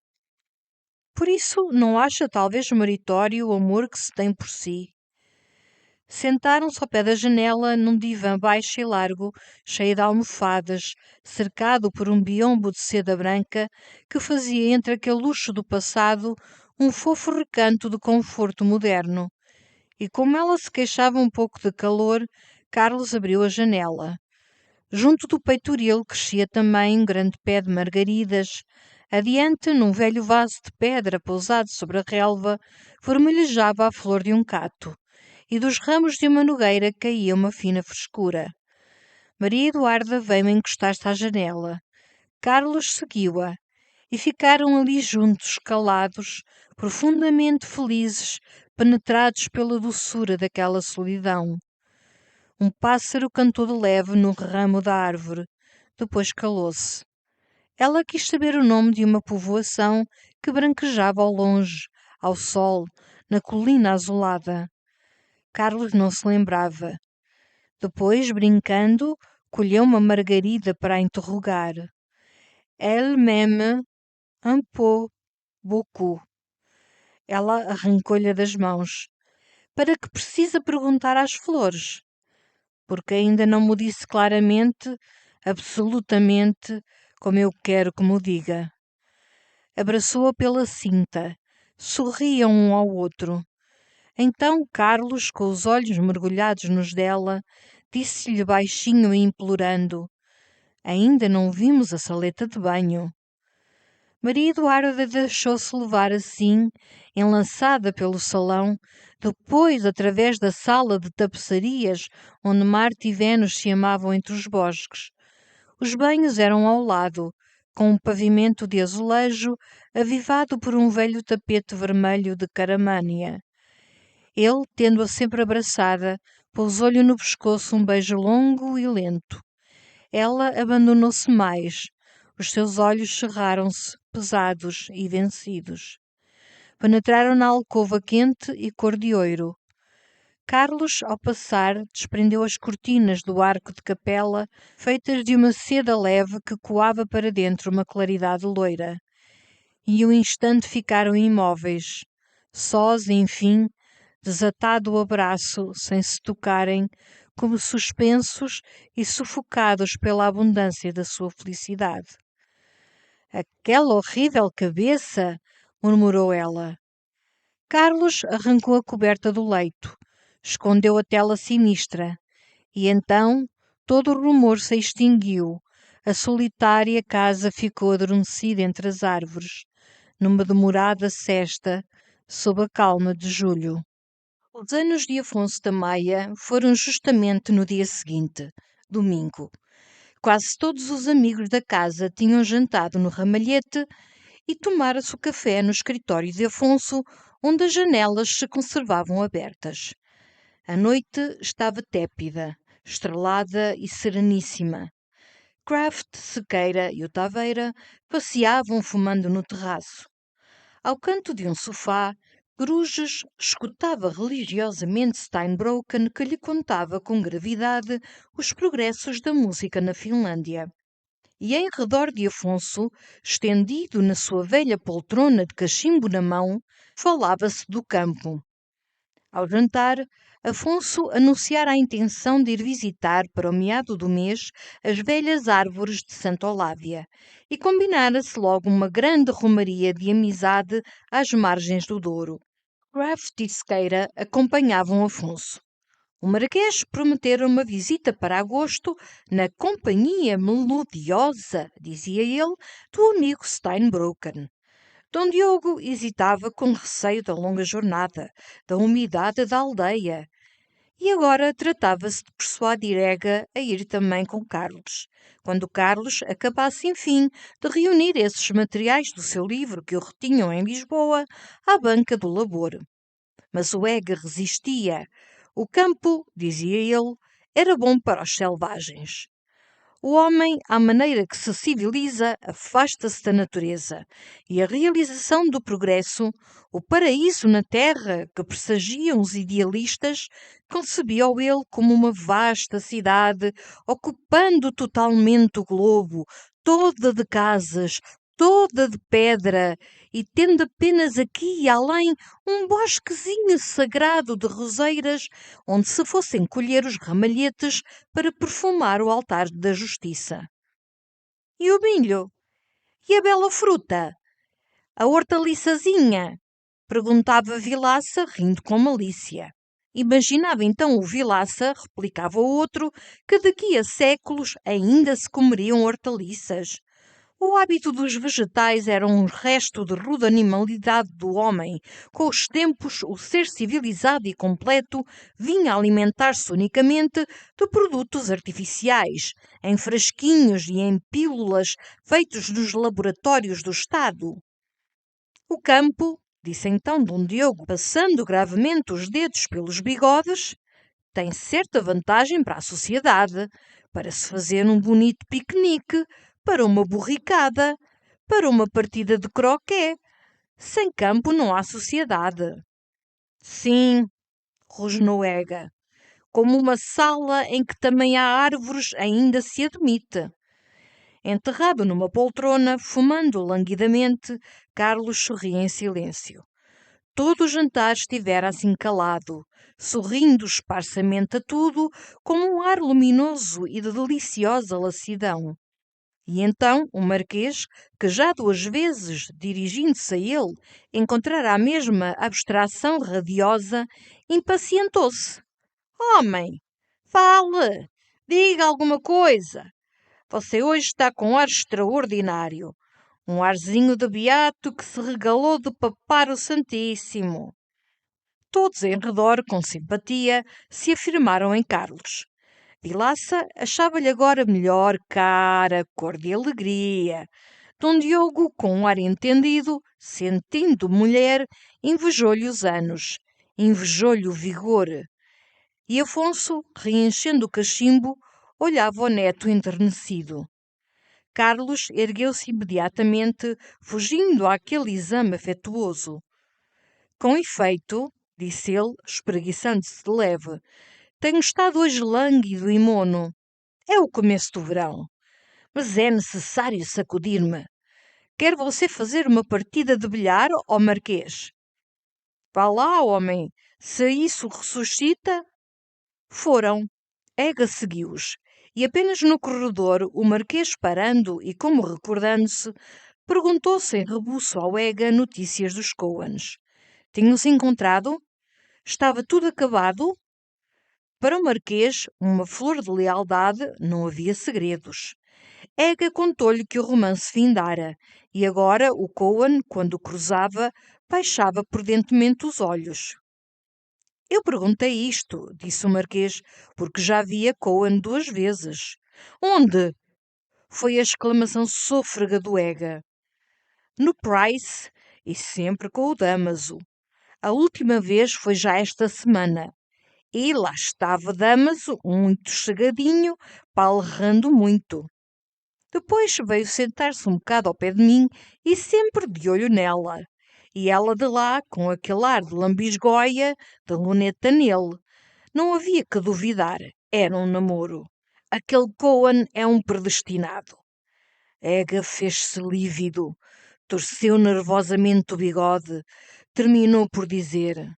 Por isso, não acha talvez meritório o amor que se tem por si? Sentaram-se ao pé da janela, num divã baixo e largo, cheio de almofadas, cercado por um biombo de seda branca, que fazia entre aquele luxo do passado um fofo recanto de conforto moderno. E como ela se queixava um pouco de calor, Carlos abriu a janela. Junto do peitoril crescia também um grande pé de margaridas. Adiante, num velho vaso de pedra pousado sobre a relva, vermelhejava a flor de um cato, e dos ramos de uma nogueira caía uma fina frescura. Maria Eduarda veio encostar-se à janela. Carlos seguiu-a, e ficaram ali juntos, calados, profundamente felizes, penetrados pela doçura daquela solidão. Um pássaro cantou de leve no ramo da árvore, depois calou-se. Ela quis saber o nome de uma povoação que branquejava ao longe, ao sol, na colina azulada. Carlos não se lembrava. Depois, brincando, colheu uma margarida para a interrogar. Elle m'aime un peu beaucoup. Ela arrancou-lhe das mãos. Para que precisa perguntar às flores? Porque ainda não me disse claramente, absolutamente, como eu quero que me diga. Abraçou-a pela cinta. Sorriam um ao outro. Então Carlos, com os olhos mergulhados nos dela, disse-lhe baixinho e implorando: Ainda não vimos a saleta de banho. Maria Eduarda deixou-se levar assim, enlaçada pelo salão, depois através da sala de tapeçarias, onde Marte e Vênus se amavam entre os bosques. Os banhos eram ao lado, com um pavimento de azulejo, avivado por um velho tapete vermelho de caramânia. Ele, tendo-a sempre abraçada, pousou-lhe no pescoço um beijo longo e lento. Ela abandonou-se mais. Os seus olhos cerraram-se, pesados e vencidos. Penetraram na alcova quente e cor de ouro. Carlos, ao passar, desprendeu as cortinas do arco de capela, feitas de uma seda leve que coava para dentro uma claridade loira. E um instante ficaram imóveis, sós, enfim, desatado o abraço, sem se tocarem, como suspensos e sufocados pela abundância da sua felicidade. Aquela horrível cabeça! Murmurou ela. Carlos arrancou a coberta do leito, escondeu a tela sinistra, e então todo o rumor se extinguiu. A solitária casa ficou adormecida entre as árvores, numa demorada sesta, sob a calma de julho. Os anos de Afonso da Maia foram justamente no dia seguinte, domingo. Quase todos os amigos da casa tinham jantado no ramalhete e tomara-se o café no escritório de Afonso, onde as janelas se conservavam abertas. A noite estava tépida, estrelada e sereníssima. Kraft, Sequeira e o Taveira passeavam fumando no terraço. Ao canto de um sofá, Gruges escutava religiosamente Steinbrocken, que lhe contava com gravidade os progressos da música na Finlândia. E em redor de Afonso, estendido na sua velha poltrona de cachimbo na mão, falava-se do campo. Ao jantar, Afonso anunciara a intenção de ir visitar para o meado do mês as velhas árvores de Santa Olávia e combinara-se logo uma grande romaria de amizade às margens do Douro. Kraft e Sequeira acompanhavam Afonso. O Marquês prometera uma visita para agosto na companhia melodiosa, dizia ele, do amigo Steinbrocken. Dom Diogo hesitava com receio da longa jornada, da umidade da aldeia. E agora tratava-se de persuadir Ega a ir também com Carlos, quando Carlos acabasse, enfim, de reunir esses materiais do seu livro que o retinham em Lisboa, à banca do labor. Mas o Ega resistia. O campo, dizia ele, era bom para os selvagens. O homem, à maneira que se civiliza, afasta-se da natureza, e a realização do progresso, o paraíso na terra que pressagiam os idealistas, concebia-o ele como uma vasta cidade, ocupando totalmente o globo, toda de casas, toda de pedra, e tendo apenas aqui e além um bosquezinho sagrado de roseiras, onde se fossem colher os ramalhetes para perfumar o altar da justiça. E o milho? E a bela fruta? A hortaliçazinha? Perguntava Vilaça, rindo com malícia. Imaginava então o Vilaça, replicava o outro, que daqui a séculos ainda se comeriam hortaliças. O hábito dos vegetais era um resto de rude animalidade do homem. Com os tempos, o ser civilizado e completo vinha alimentar-se unicamente de produtos artificiais, em frasquinhos e em pílulas feitos nos laboratórios do Estado. O campo, disse então Dom Diogo, passando gravemente os dedos pelos bigodes, tem certa vantagem para a sociedade, para se fazer um bonito piquenique, para uma borricada, para uma partida de croquet. Sem campo não há sociedade. Sim, rosnou Ega, como uma sala em que também há árvores ainda se admite. Enterrado numa poltrona, fumando languidamente, Carlos sorria em silêncio. Todo o jantar estivera assim calado, sorrindo esparsamente a tudo, com um ar luminoso e de deliciosa lassidão. E então o Marquês, que já 2 vezes, dirigindo-se a ele, encontrara a mesma abstração radiosa, impacientou-se. Homem, fale, diga alguma coisa. Você hoje está com um ar extraordinário. Um arzinho de beato que se regalou de papar o Santíssimo. Todos em redor, com simpatia, se afirmaram em Carlos. Vilaça achava-lhe agora melhor cara, cor de alegria. Dom Diogo, com um ar entendido, sentindo mulher, invejou-lhe os anos, invejou-lhe o vigor. E Afonso, reenchendo o cachimbo, olhava o neto enternecido. Carlos ergueu-se imediatamente, fugindo àquele exame afetuoso. Com efeito, disse ele, espreguiçando-se de leve, tenho estado hoje lânguido e mono. É o começo do verão. Mas é necessário sacudir-me. Quer você fazer uma partida de bilhar, ó Marquês? Vá lá, homem. Se isso ressuscita. Foram. Ega seguiu-os. E apenas no corredor, o Marquês parando e como recordando-se, perguntou sem rebuço ao Ega notícias dos Coens. Tinham-se encontrado? Estava tudo acabado? Para o Marquês, uma flor de lealdade, não havia segredos. Ega contou-lhe que o romance findara, e agora o Coen, quando o cruzava, baixava prudentemente os olhos. Eu perguntei isto, disse o Marquês, porque já via Coen 2 vezes. Onde? Foi a exclamação sôfrega do Ega. No Price, e sempre com o Damaso. A última vez foi já esta semana. E lá estava Damaso, muito chegadinho, palrando muito. Depois veio sentar-se um bocado ao pé de mim e sempre de olho nela. E ela de lá, com aquele ar de lambisgoia, de luneta nele. Não havia que duvidar, era um namoro. Aquele Coen é um predestinado. Ega fez-se lívido, torceu nervosamente o bigode, terminou por dizer: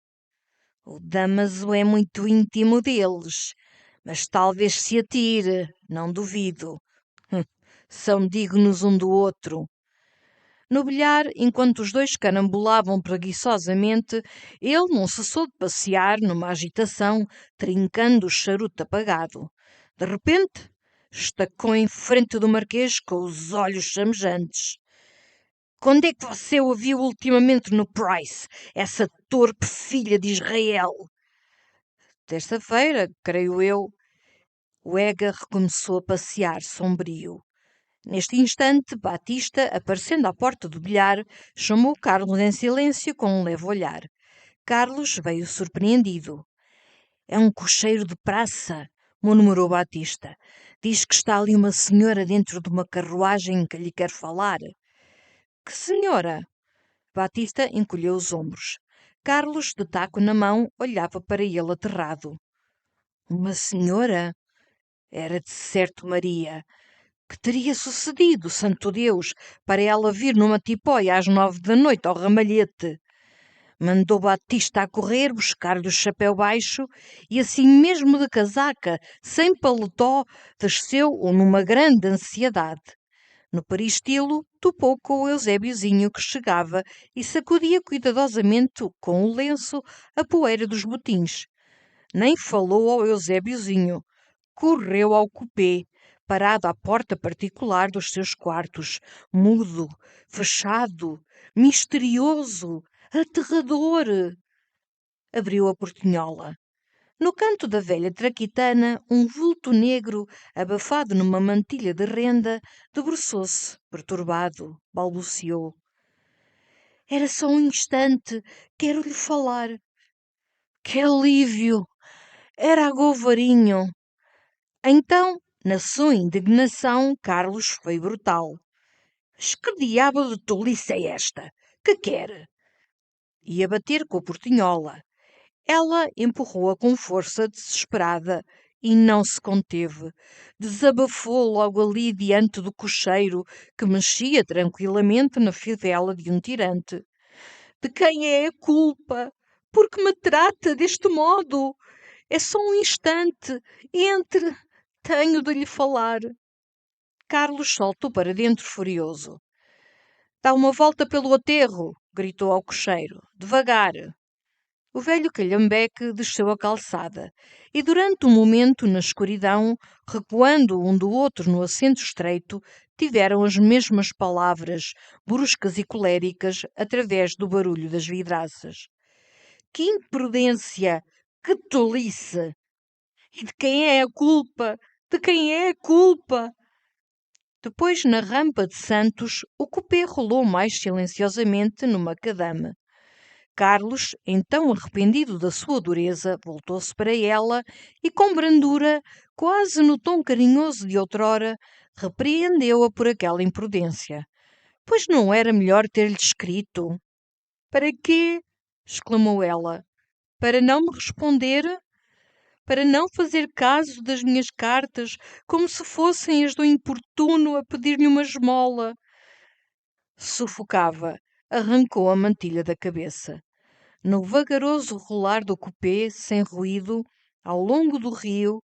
o Damaso é muito íntimo deles, mas talvez se atire, não duvido. São dignos um do outro. No bilhar, enquanto os dois carambolavam preguiçosamente, ele não cessou de passear numa agitação, trincando o charuto apagado. De repente, estacou em frente do Marquês com os olhos chamejantes. Quando é que você o viu ultimamente no Price, essa torpe filha de Israel? Terça-feira, creio eu. O Ega recomeçou a passear, sombrio. Neste instante, Batista, aparecendo à porta do bilhar, chamou Carlos em silêncio com um leve olhar. Carlos veio surpreendido. É um cocheiro de praça, murmurou Batista. Diz que está ali uma senhora dentro de uma carruagem que lhe quer falar. Que senhora? Batista encolheu os ombros. Carlos, de taco na mão, olhava para ele aterrado. Uma senhora? Era de certo Maria. Que teria sucedido, santo Deus, para ela vir numa tipóia às 9 da noite ao ramalhete? Mandou Batista a correr buscar-lhe o chapéu baixo e assim mesmo de casaca, sem paletó, desceu numa grande ansiedade. No peristilo, topou com o Eusébiozinho que chegava e sacudia cuidadosamente com o lenço a poeira dos botins. Nem falou ao Eusébiozinho. Correu ao cupê, parado à porta particular dos seus quartos, mudo, fechado, misterioso, aterrador. Abriu a portinhola. No canto da velha traquitana, um vulto negro, abafado numa mantilha de renda, debruçou-se, perturbado, balbuciou. Era só um instante, quero-lhe falar. Que alívio! Era agovarinho. Então, na sua indignação, Carlos foi brutal. Mas que diabo de tolice é esta? Que quer? Ia bater com a portinhola. Ela empurrou-a com força desesperada e não se conteve. Desabafou logo ali diante do cocheiro, que mexia tranquilamente na fivela de um tirante. De quem é a culpa? Por que me trata deste modo? É só um instante. Entre. Tenho de lhe falar. Carlos saltou para dentro furioso. Dá uma volta pelo aterro, gritou ao cocheiro. Devagar. O velho calhambeque desceu a calçada e, durante um momento, na escuridão, recuando um do outro no assento estreito, tiveram as mesmas palavras, bruscas e coléricas, através do barulho das vidraças. Que imprudência! Que tolice! E de quem é a culpa? De quem é a culpa? Depois, na rampa de Santos, o cupê rolou mais silenciosamente no macadame. Carlos, então arrependido da sua dureza, voltou-se para ela e, com brandura, quase no tom carinhoso de outrora, repreendeu-a por aquela imprudência. Pois não era melhor ter-lhe escrito? Para quê? Exclamou ela. Para não me responder? Para não fazer caso das minhas cartas, como se fossem as do importuno a pedir-lhe uma esmola? Sufocava, arrancou a mantilha da cabeça. No vagaroso rolar do cupê, sem ruído, ao longo do rio,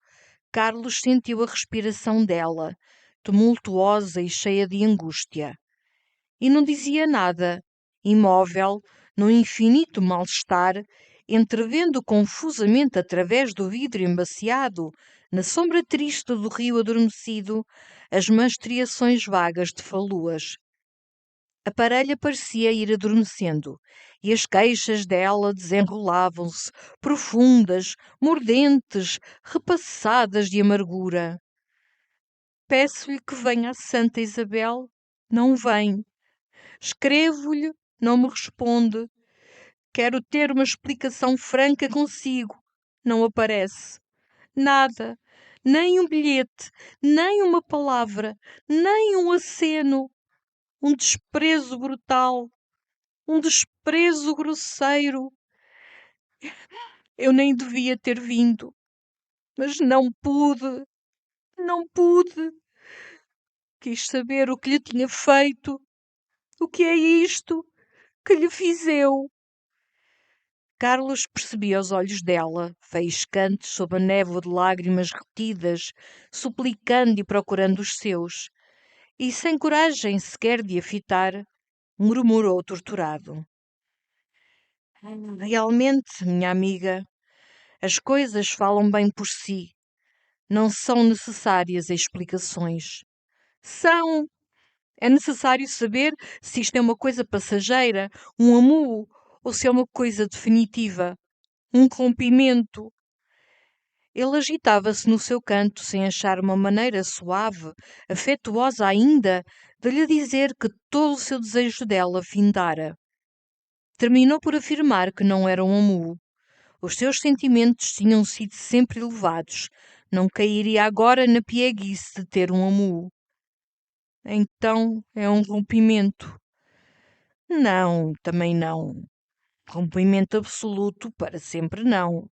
Carlos sentiu a respiração dela, tumultuosa e cheia de angústia. E não dizia nada, imóvel, no infinito mal-estar, entrevendo confusamente através do vidro embaciado, na sombra triste do rio adormecido, as mastreações vagas de faluas. A parelha parecia ir adormecendo, e as queixas dela desenrolavam-se, profundas, mordentes, repassadas de amargura. Peço-lhe que venha a Santa Isabel. Não vem. Escrevo-lhe, não me responde. Quero ter uma explicação franca consigo. Não aparece. Nada. Nem um bilhete, nem uma palavra, nem um aceno. Um desprezo brutal. Um desprezo grosseiro. Eu nem devia ter vindo, mas não pude, não pude. Quis saber o que lhe tinha feito. O que é isto que lhe fiz eu? Carlos percebia os olhos dela, faiscantes sob a névoa de lágrimas retidas, suplicando e procurando os seus, e sem coragem sequer de a fitar, murmurou torturado. Realmente, minha amiga, as coisas falam bem por si. Não são necessárias explicações. São. É necessário saber se isto é uma coisa passageira, um amuo, ou se é uma coisa definitiva, um rompimento. Ele agitava-se no seu canto, sem achar uma maneira suave, afetuosa ainda, de lhe dizer que todo o seu desejo dela findara. Terminou por afirmar que não era um amuo. Os seus sentimentos tinham sido sempre elevados. Não cairia agora na pieguice de ter um amuo. Então é um rompimento. Não, também não. Rompimento absoluto para sempre não.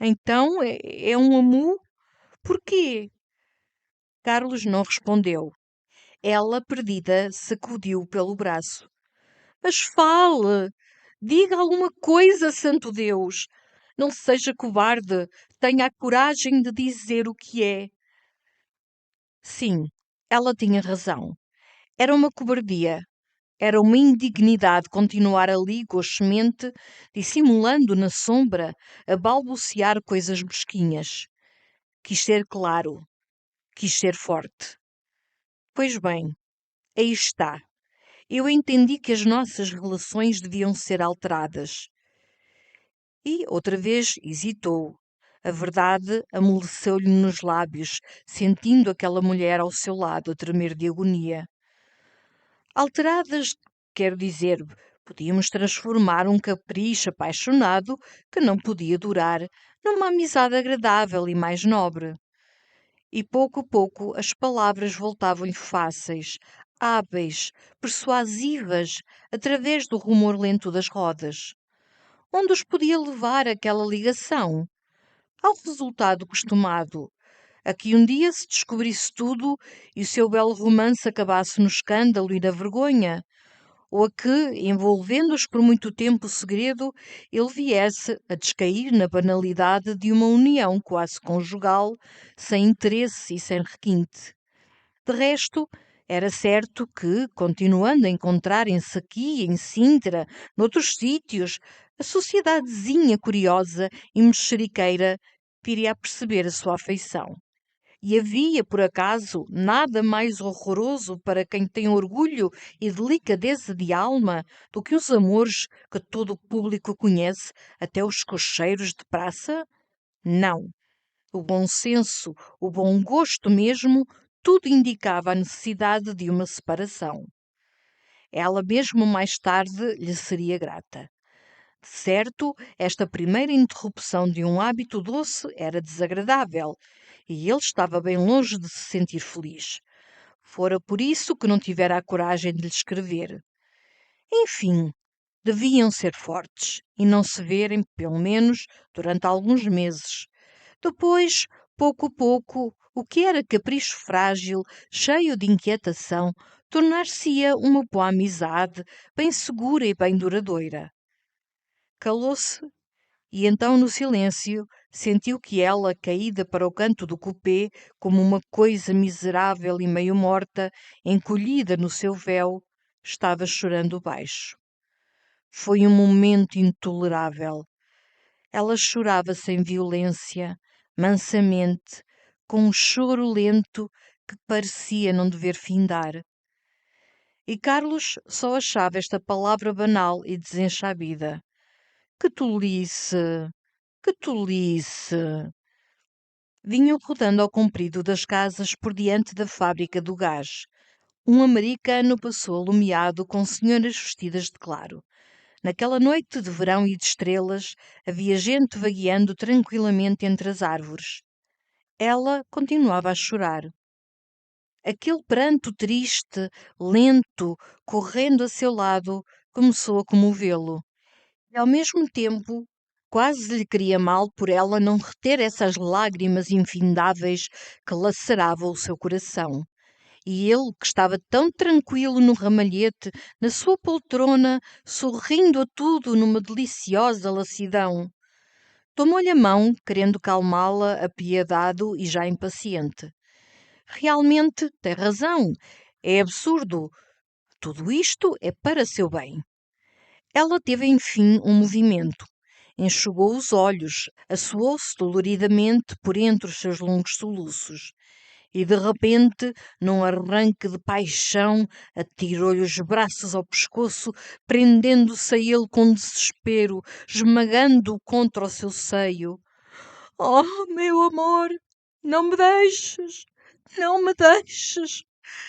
Então é um amuo? Porquê? Carlos não respondeu. Ela, perdida, sacudiu pelo braço. Mas fale! Diga alguma coisa, santo Deus! Não seja cobarde. Tenha a coragem de dizer o que é. Sim, ela tinha razão. Era uma cobardia. Era uma indignidade continuar ali gosmente, dissimulando na sombra, a balbuciar coisas mesquinhas. Quis ser claro. Quis ser forte. Pois bem, aí está. Eu entendi que as nossas relações deviam ser alteradas. E, outra vez, hesitou. A verdade amoleceu-lhe nos lábios, sentindo aquela mulher ao seu lado a tremer de agonia. Alteradas, quero dizer, podíamos transformar um capricho apaixonado que não podia durar numa amizade agradável e mais nobre. E pouco a pouco as palavras voltavam-lhe fáceis, hábeis, persuasivas, através do rumor lento das rodas. Onde os podia levar aquela ligação? Ao resultado costumado, a que um dia se descobrisse tudo e o seu belo romance acabasse no escândalo e na vergonha, ou a que, envolvendo-os por muito tempo o segredo, ele viesse a descair na banalidade de uma união quase conjugal, sem interesse e sem requinte. De resto, era certo que, continuando a encontrarem-se aqui em Sintra, noutros sítios, a sociedadezinha curiosa e mexeriqueira viria a perceber a sua afeição. E havia, por acaso, nada mais horroroso para quem tem orgulho e delicadeza de alma do que os amores que todo o público conhece, até os cocheiros de praça? Não. O bom senso, o bom gosto mesmo, tudo indicava a necessidade de uma separação. Ela mesmo mais tarde lhe seria grata. De certo, esta primeira interrupção de um hábito doce era desagradável, e ele estava bem longe de se sentir feliz. Fora por isso que não tivera a coragem de lhe escrever. Enfim, deviam ser fortes e não se verem, pelo menos, durante alguns meses. Depois, pouco a pouco, o que era capricho frágil, cheio de inquietação, tornar-se-ia uma boa amizade, bem segura e bem duradoura. Calou-se e então, no silêncio, sentiu que ela, caída para o canto do coupé, como uma coisa miserável e meio morta, encolhida no seu véu, estava chorando baixo. Foi um momento intolerável. Ela chorava sem violência, mansamente, com um choro lento que parecia não dever findar. E Carlos só achava esta palavra banal e desenxabida. Que tolice! Que tolice! Vinham rodando ao comprido das casas por diante da fábrica do gás. Um americano passou alumiado com senhoras vestidas de claro. Naquela noite de verão e de estrelas, havia gente vagueando tranquilamente entre as árvores. Ela continuava a chorar. Aquele pranto triste, lento, correndo a seu lado, começou a comovê-lo. E, ao mesmo tempo, quase lhe queria mal por ela não reter essas lágrimas infindáveis que laceravam o seu coração. E ele, que estava tão tranquilo no ramalhete, na sua poltrona, sorrindo a tudo numa deliciosa lassidão. Tomou-lhe a mão, querendo calmá-la, apiedado e já impaciente. Realmente tem razão. É absurdo. Tudo isto é para seu bem. Ela teve, enfim, um movimento. Enxugou os olhos, assoou-se doloridamente por entre os seus longos soluços. E, de repente, num arranque de paixão, atirou-lhe os braços ao pescoço, prendendo-se a ele com desespero, esmagando-o contra o seu seio. Oh, meu amor, não me deixes, não me deixes.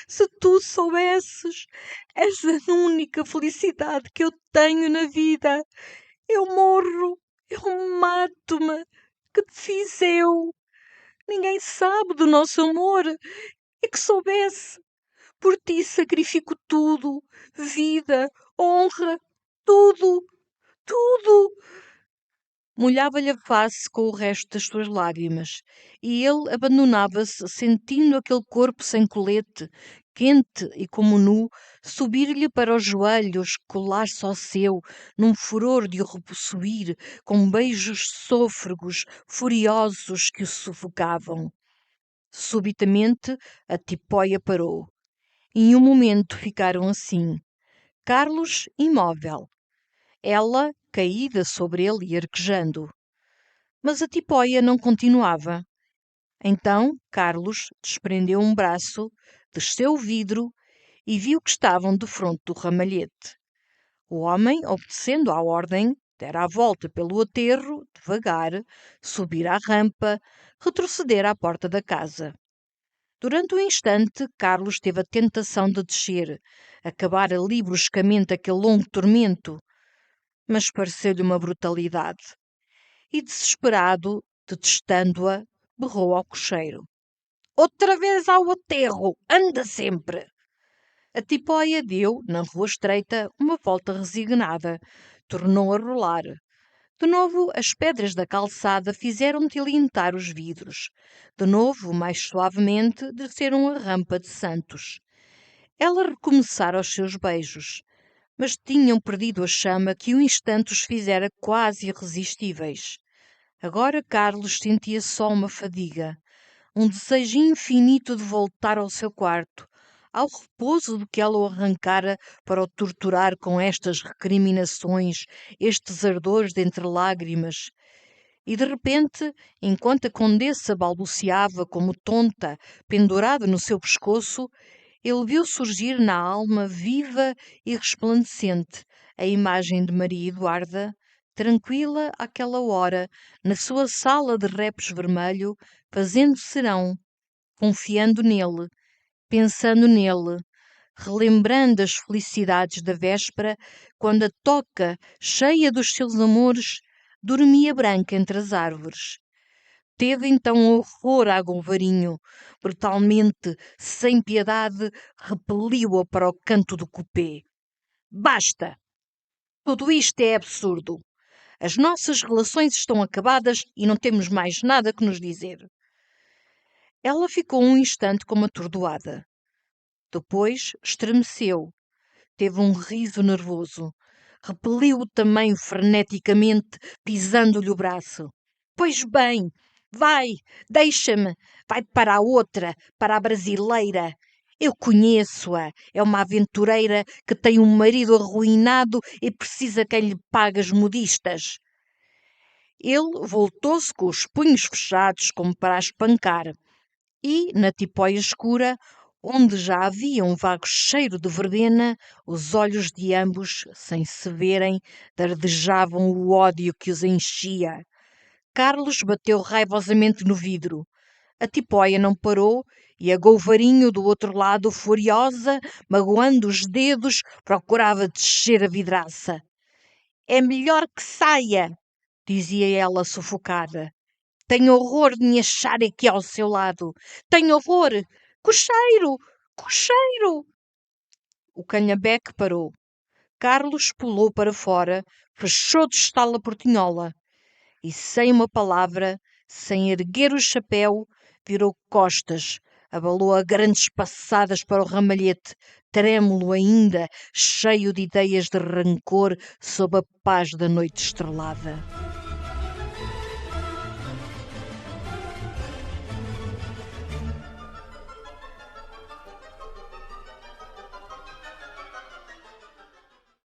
Se tu soubesses, és a única felicidade que eu tenho na vida. Eu morro, eu mato-me. Que te fiz eu? Ninguém sabe do nosso amor. E que soubesse, por ti sacrifico tudo, vida, honra, tudo, tudo. Molhava-lhe a face com o resto das suas lágrimas, e ele abandonava-se, sentindo aquele corpo sem colete, quente e como nu, subir-lhe para os joelhos, colar-se ao seu, num furor de o repossuir, com beijos sôfregos, furiosos que o sufocavam. Subitamente, a tipóia parou. E em um momento ficaram assim, Carlos imóvel, ela caída sobre ele e arquejando. Mas a tipóia não continuava. Então Carlos desprendeu um braço, desceu o vidro e viu que estavam defronte do ramalhete. O homem, obedecendo à ordem, dera a volta pelo aterro, devagar, subir à rampa, retroceder à porta da casa. Durante um instante, Carlos teve a tentação de descer, acabar ali bruscamente aquele longo tormento, mas pareceu-lhe uma brutalidade. E, desesperado, detestando-a, berrou ao cocheiro. Outra vez ao aterro! Anda sempre! A tipóia deu, na rua estreita, uma volta resignada. Tornou a rolar. De novo, as pedras da calçada fizeram tilintar os vidros. De novo, mais suavemente, desceram a rampa de Santos. Ela recomeçara os seus beijos, mas tinham perdido a chama que um instante os fizera quase irresistíveis. Agora Carlos sentia só uma fadiga, um desejo infinito de voltar ao seu quarto, ao repouso do que ela o arrancara para o torturar com estas recriminações, estes ardores de entre lágrimas. E de repente, enquanto a condessa balbuciava como tonta, pendurada no seu pescoço, ele viu surgir na alma viva e resplandecente a imagem de Maria Eduarda, tranquila àquela hora, na sua sala de repos vermelho, fazendo serão, confiando nele, pensando nele, relembrando as felicidades da véspera, quando a toca, cheia dos seus amores, dormia branca entre as árvores. Teve então horror a Golvarinho, brutalmente, sem piedade, repeliu-a para o canto do cupê. Basta! Tudo isto é absurdo. As nossas relações estão acabadas e não temos mais nada que nos dizer. Ela ficou um instante como atordoada. Depois estremeceu. Teve um riso nervoso. Repeliu-o também freneticamente, pisando-lhe o braço. Pois bem, vai, deixa-me, vai para a outra, para a brasileira. Eu conheço-a, é uma aventureira que tem um marido arruinado e precisa quem lhe pague as modistas. Ele voltou-se com os punhos fechados como para a espancar e, na tipóia escura, onde já havia um vago cheiro de verbena, os olhos de ambos, sem se verem, dardejavam o ódio que os enchia. Carlos bateu raivosamente no vidro. A tipóia não parou e a Golvarinho do outro lado, furiosa, magoando os dedos, procurava descer a vidraça. É melhor que saia, dizia ela sufocada. Tenho horror de me achar aqui ao seu lado. Tenho horror. Cocheiro! Cocheiro! O canhabeque parou. Carlos pulou para fora, fechou de estalo a portinhola e, sem uma palavra, sem erguer o chapéu, virou costas, abalou a grandes passadas para o ramalhete, trêmulo ainda, cheio de ideias de rancor sob a paz da noite estrelada.